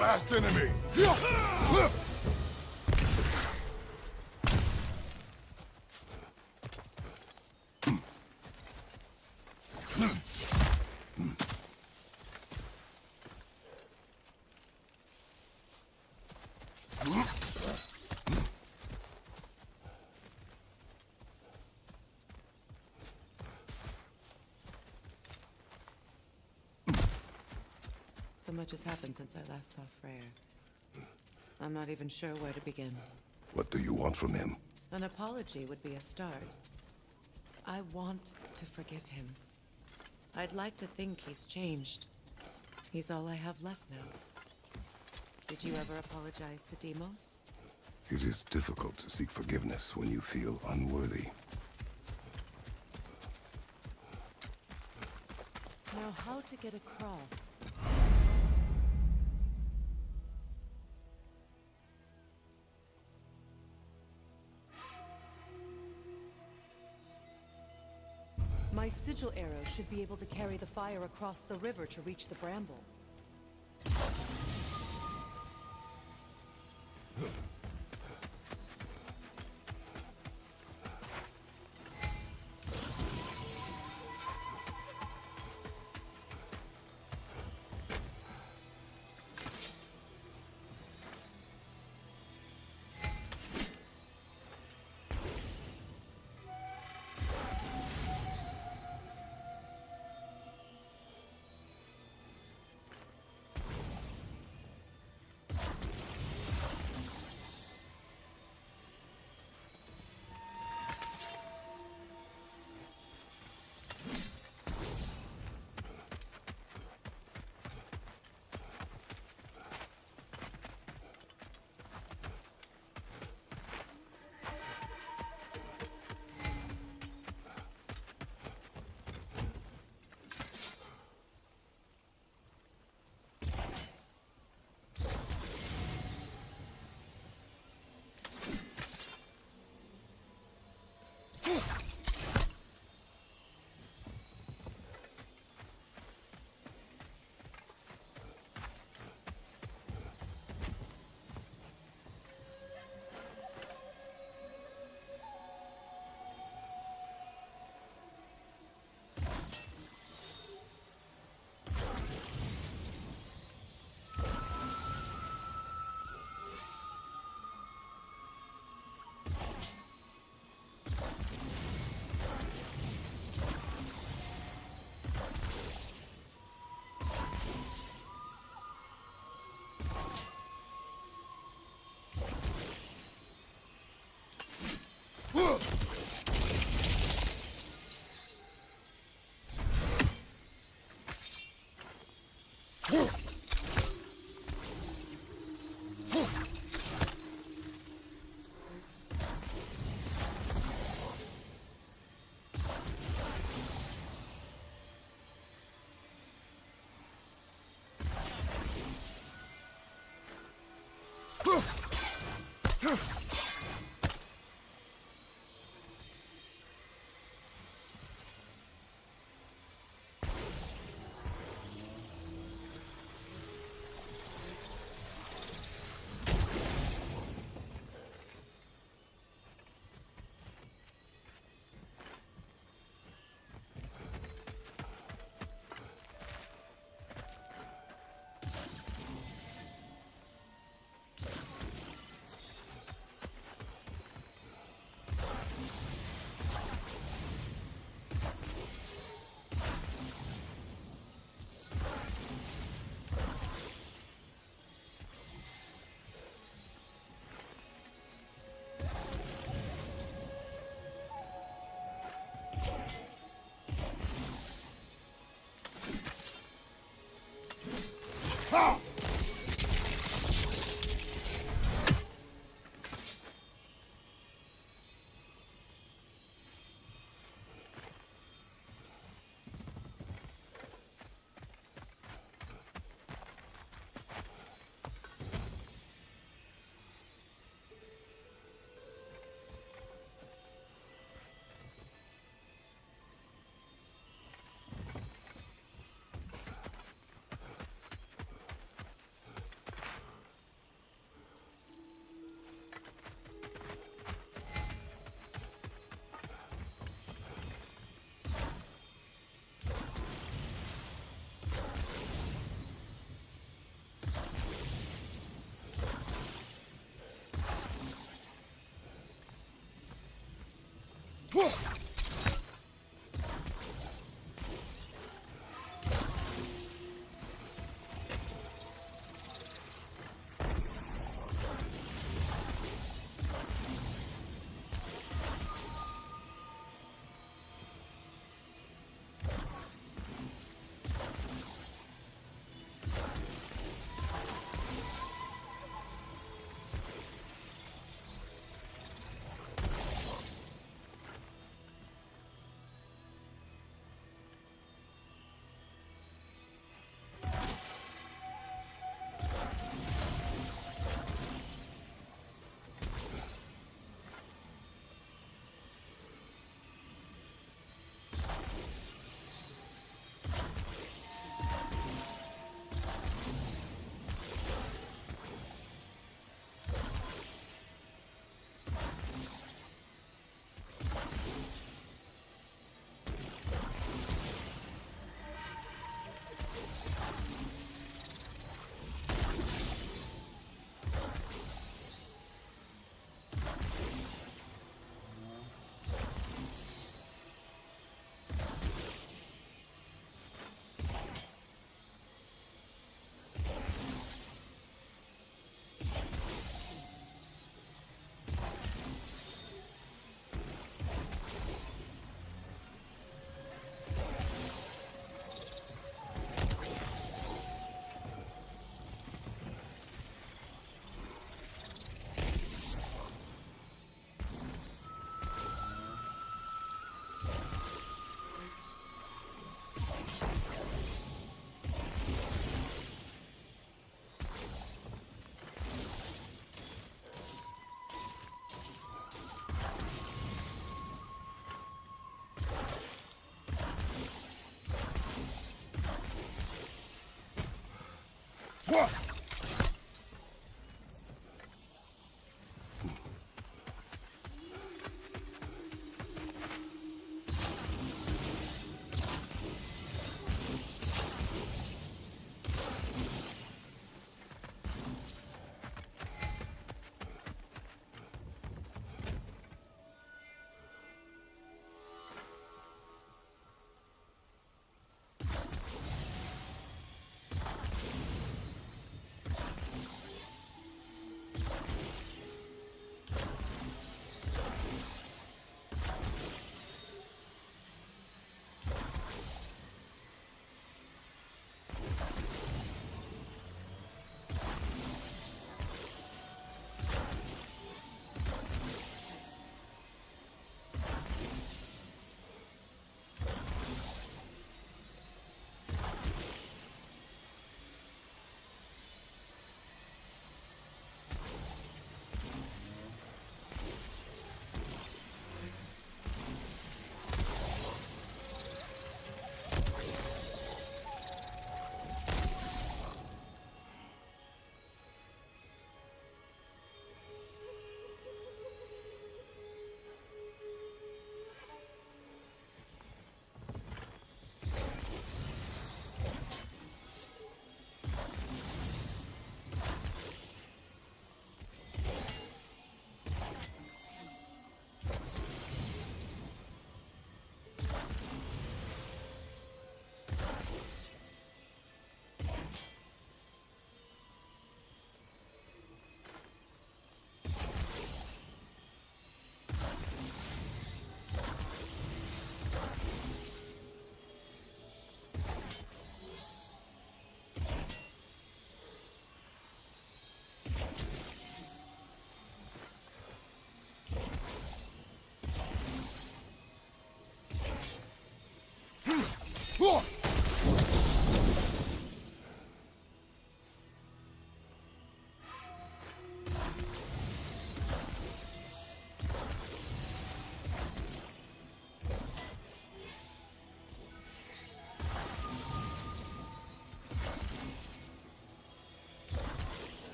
Last enemy! So much has happened since I last saw Freyr. I'm not even sure where to begin. What do you want from him? An apology would be a start. I want to forgive him. I'd like to think he's changed. He's all I have left now. Did you ever apologize to Deimos? It is difficult to seek forgiveness when you feel unworthy. Now, how to get across? My My sigil arrow should be able to carry the fire across the river to reach the bramble.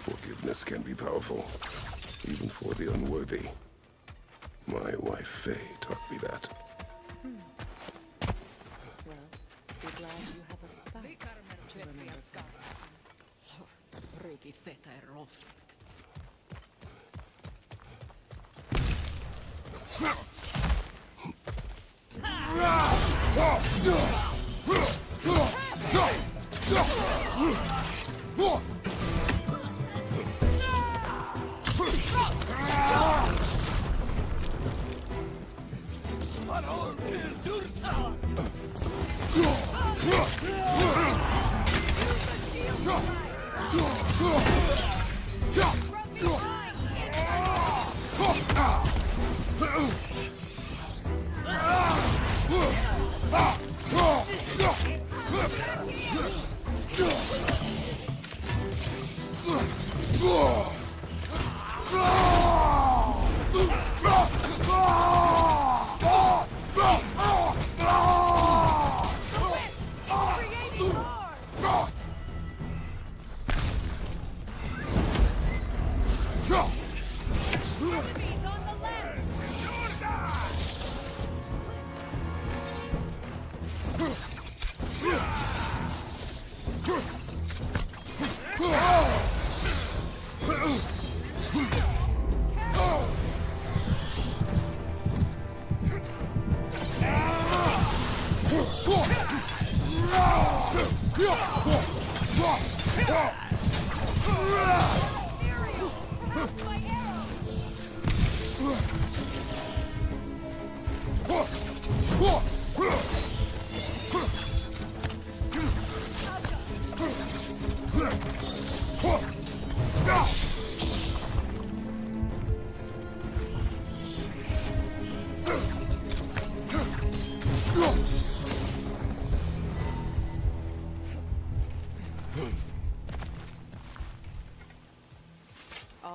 Forgiveness can be powerful, even for the unworthy. My wife Faye taught me that. Well, be glad you have a spouse to remember Asgard. Pretty feta är roligt.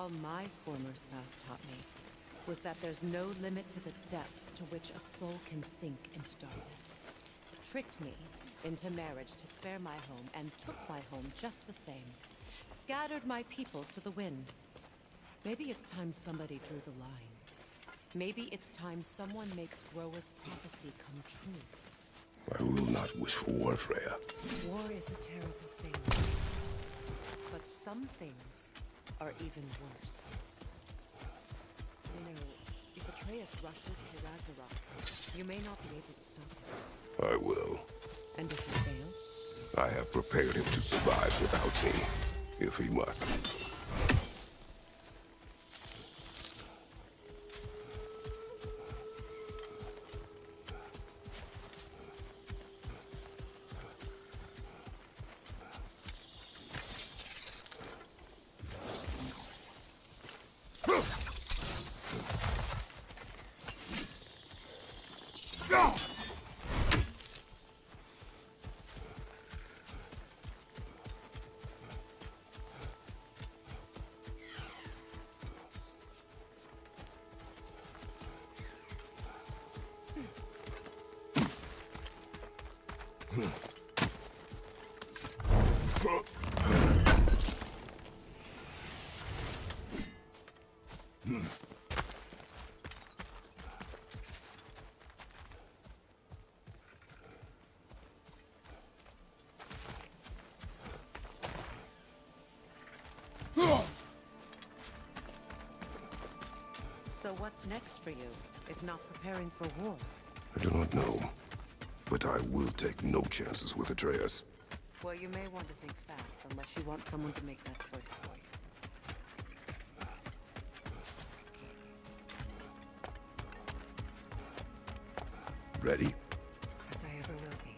All my former spouse taught me was that there's no limit to the depth to which a soul can sink into darkness. Tricked me into marriage to spare my home and took my home just the same. Scattered my people to the wind. Maybe it's time somebody drew the line. Maybe it's time someone makes Groa's prophecy come true. I will not wish for war, Freya. War is a terrible thing, Atreus. But some things are even worse. You know, if Atreus rushes to Ragnarok, you may not be able to stop him. I will. And if you fail? I have prepared him to survive without me, if he must. So what's next for you? If not preparing for war? I do not know, but I will take no chances with Atreus. Well, you may want to think fast, unless you want someone to make that choice for you. Ready? As I ever will be.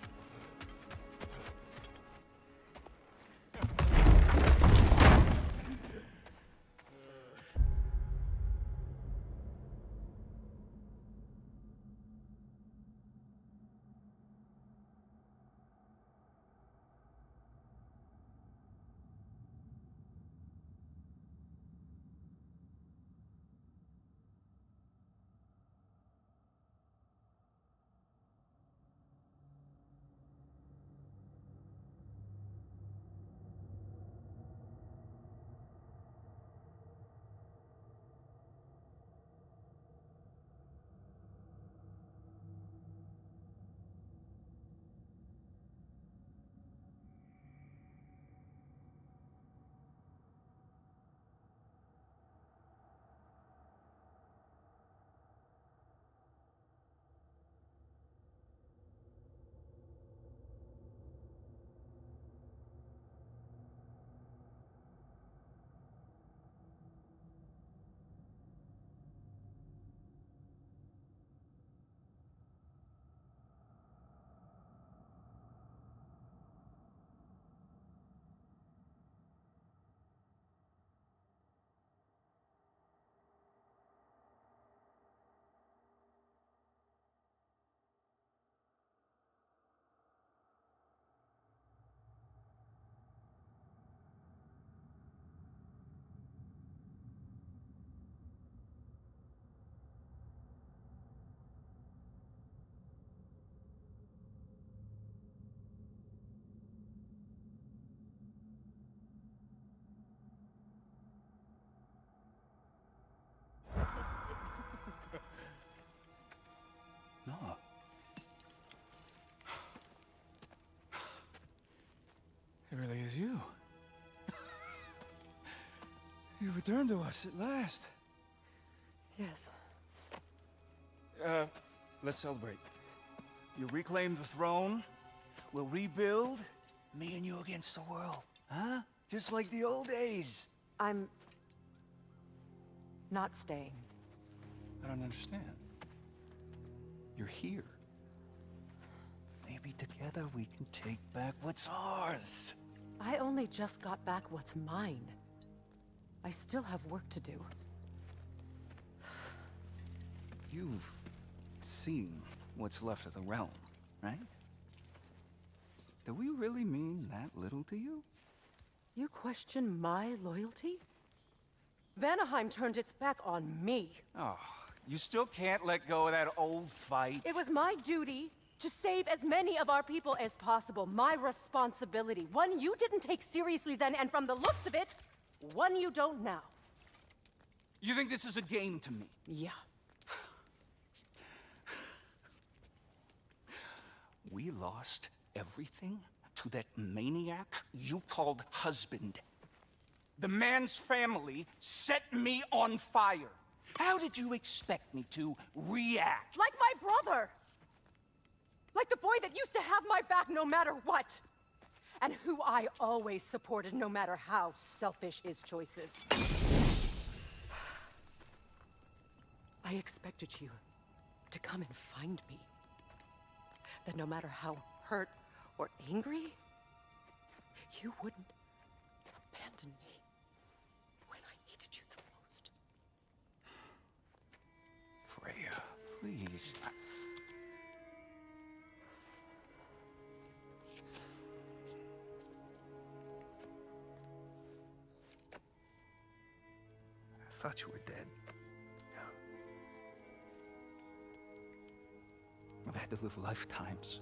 No. It really is you. You returned to us at last. Yes. Let's celebrate. You reclaim the throne. We'll rebuild. Me and you against the world. Huh? Just like the old days. I'm not staying. I don't understand. You're here. Maybe together we can take back what's ours. I only just got back what's mine. I still have work to do. You've seen what's left of the realm, right? Do we really mean that little to you? You question my loyalty? Vanaheim turned its back on me. Oh, you still can't let go of that old fight? It was my duty to save as many of our people as possible. My responsibility. One you didn't take seriously then, and from the looks of it, one you don't now. You think this is a game to me? Yeah. We lost everything to that maniac you called husband. The man's family set me on fire. How did you expect me to react? Like my brother! Like the boy that used to have my back no matter what! And who I always supported no matter how selfish his choices. I expected you to come and find me. That no matter how hurt or angry, you wouldn't abandon me when I needed you the most. Freya, please. I thought you were dead. I've had to live lifetimes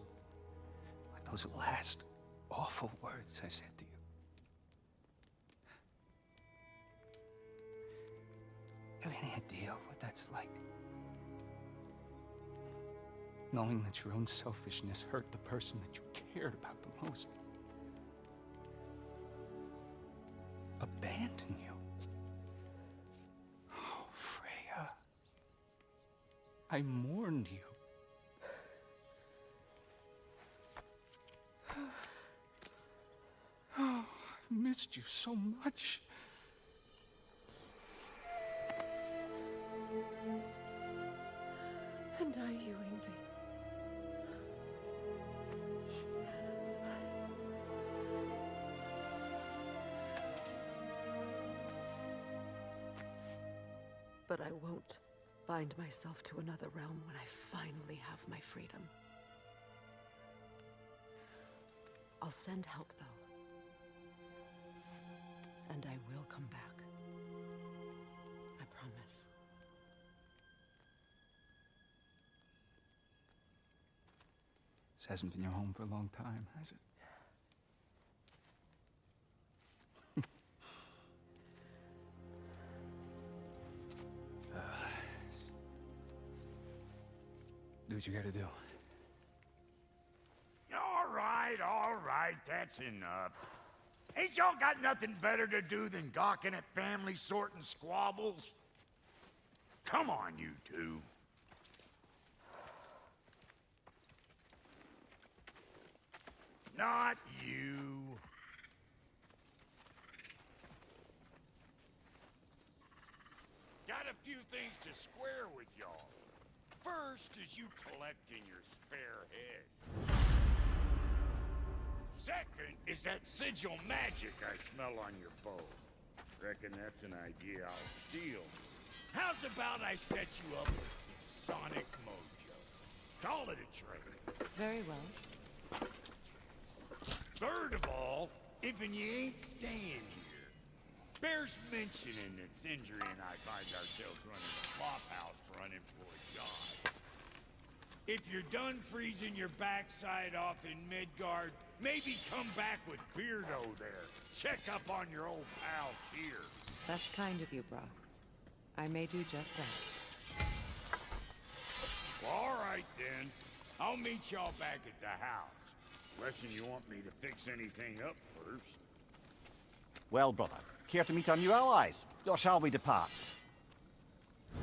with those last awful words I said to you. Have any idea what that's like? Knowing that your own selfishness hurt the person that you cared about the most. Abandon you. Oh, Freya. I mourned you. Oh, I've missed you so much. And are you, Ingvi? But I won't bind myself to another realm when I finally have my freedom. I'll send help, though. And I will come back. I promise. This hasn't been your home for a long time, has it? Do what you gotta do. All right, that's enough. Ain't y'all got nothing better to do than gawking at family sorting squabbles? Come on, you two. Not you. Got a few things to square with y'all. First is you collecting your spare heads. Second is that sigil magic I smell on your bow. Reckon that's an idea I'll steal. How's about I set you up with some sonic mojo? Call it a trade. Very well. Third of all, if you ain't staying here, bears mentioning that Sindri and I find ourselves running a flophouse for unemployed gods. If you're done freezing your backside off in Midgard, maybe come back with Beardo there. Check up on your old pal Tyr. That's kind of you, Brock. I may do just that. Well, all right then. I'll meet y'all back at the house. Unless you want me to fix anything up first. Well, brother, care to meet our new allies? Or shall we depart? You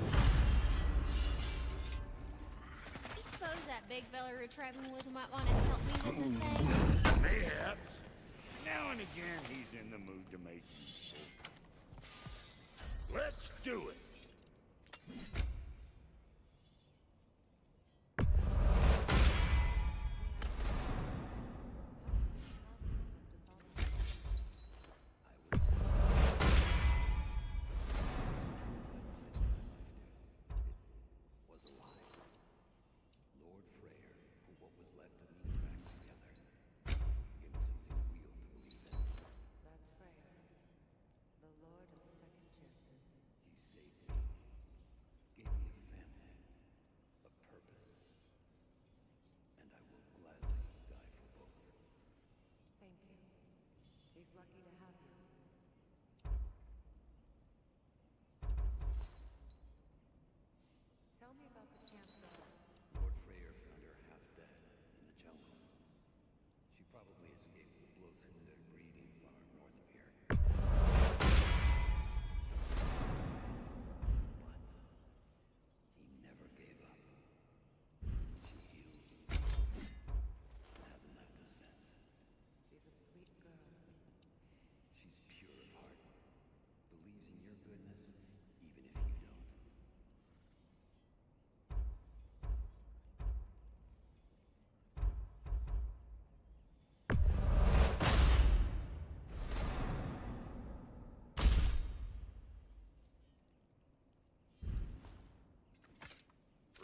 suppose that big fella we're traveling with might want to help me with this thing? Mayhaps. Now and again, he's in the mood to make useful. Let's do it. Was alive. Lord Freyr put what was left of me back together. Give me something real to believe in. That's Freya, the Lord of Second Chances. lucky to have you. Tell me about the campsite. Lord Freyr found her half dead in the jungle. She probably escaped the Pulsefire breeding farm north of here. But he never gave up. She healed. Hasn't left us since. She's a sweet girl. She's pure of heart. Believes in your goodness, even if you don't.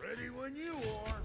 Ready when you are.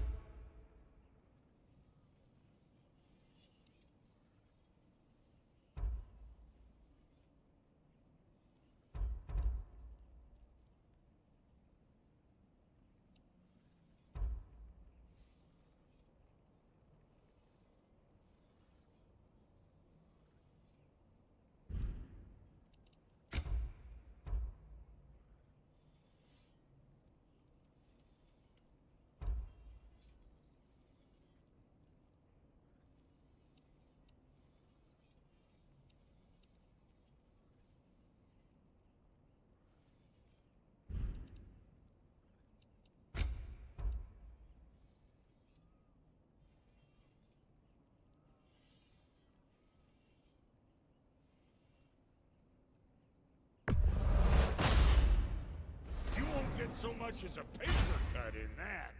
You won't get so much as a paper cut in that.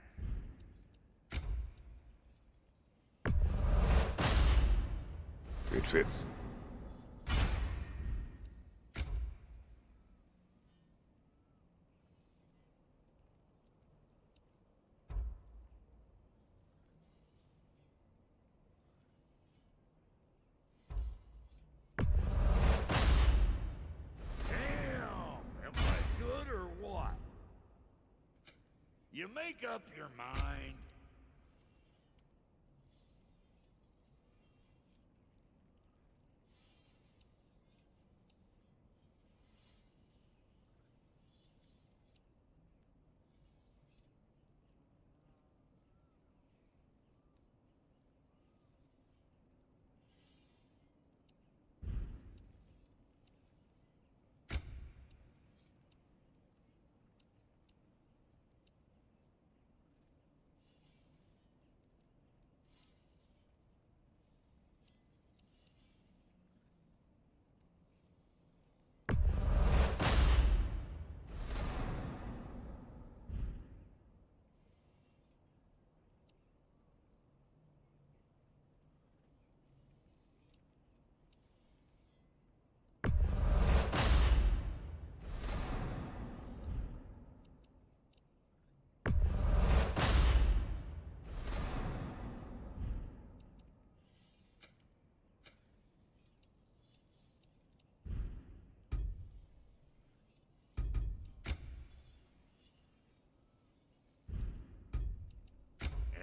It fits. Damn! Am I good or what? You make up your mind.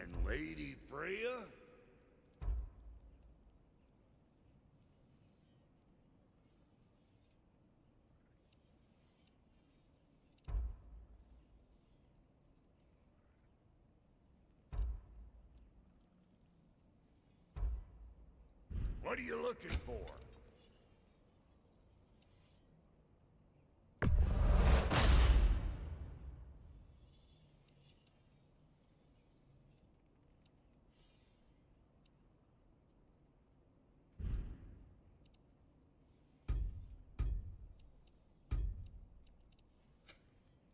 And Lady Freya? What are you looking for?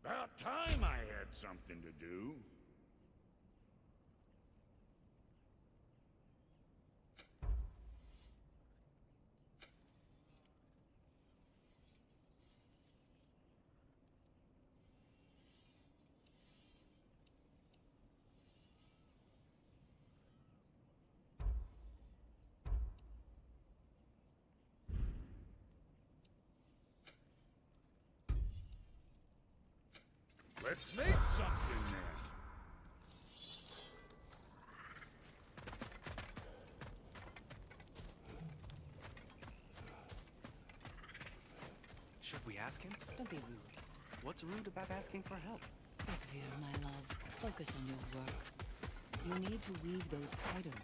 About time I had something to do. Let's make something then. Should we ask him? Don't be rude. What's rude about asking for help? Redgear, my love, focus on your work. You need to weave those items.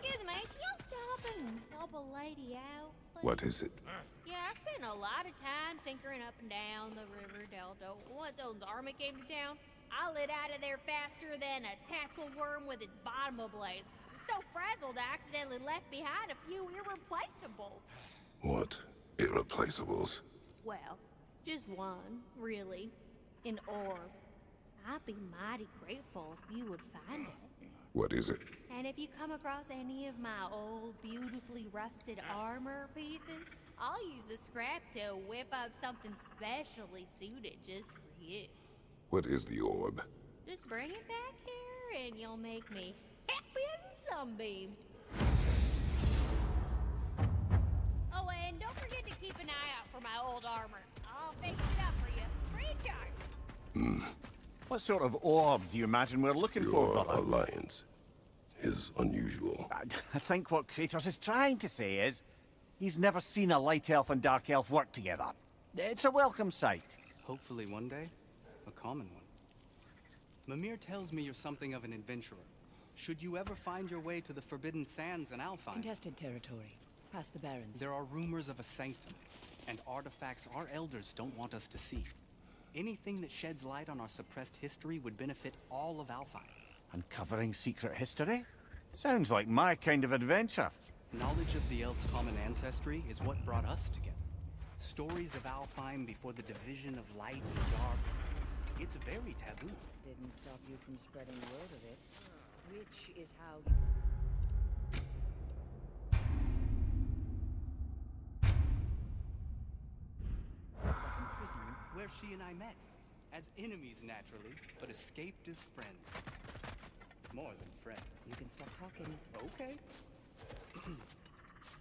Excuse me, can y'all stop and help a lady out, please? What is it? Yeah, I spent a lot of time tinkering up and down the river delta. Once Odin's army came to town, I lit out of there faster than a tassel worm with its bottom ablaze. So frazzled, I accidentally left behind a few irreplaceables. What irreplaceables? Well, just one, really. An orb. I'd be mighty grateful if you would find it. What is it? And if you come across any of my old, beautifully rusted armor pieces, I'll use the scrap to whip up something specially suited just for you. What is the orb? Just bring it back here and you'll make me happy as a sunbeam. Oh, and don't forget to keep an eye out for my old armor. I'll fix it up for you. Free of charge. What sort of orb do you imagine we're looking for, Your brother? alliance is unusual. I think what Kratos is trying to say is he's never seen a light elf and dark elf work together. It's a welcome sight. Hopefully one day, a common one. Mimir tells me you're something of an adventurer. Should you ever find your way to the Forbidden Sands in Alfheim, Contested territory. Past the Barrens. there are rumors of a sanctum, and artifacts our elders don't want us to see. Anything that sheds light on our suppressed history would benefit all of Alfheim. Uncovering secret history? Sounds like my kind of adventure. Knowledge of the elves' common ancestry is what brought us together. Stories of Alfheim before the division of light and dark. It's very taboo. Didn't stop you from spreading word of it. Which is how in prison. Where she and I met. As enemies, naturally, but escaped as friends. More than friends. You can stop talking. Okay.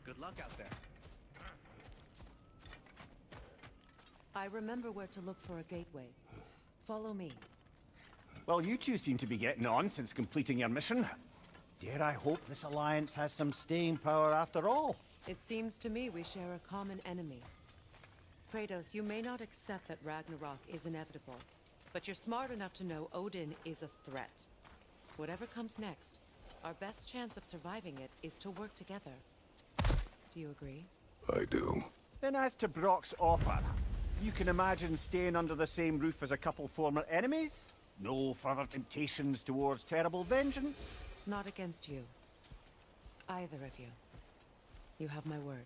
Good luck out there. I remember where to look for a gateway. Follow me. Well, you two seem to be getting on since completing your mission. Dare I hope this alliance has some staying power after all? It seems to me we share a common enemy. Kratos, you may not accept that Ragnarok is inevitable, but you're smart enough to know Odin is a threat. Whatever comes next, our best chance of surviving it is to work together. Do you agree? I do. Then as to Brock's offer, you can imagine staying under the same roof as a couple former enemies? No further temptations towards terrible vengeance? Not against you. Either of you. You have my word.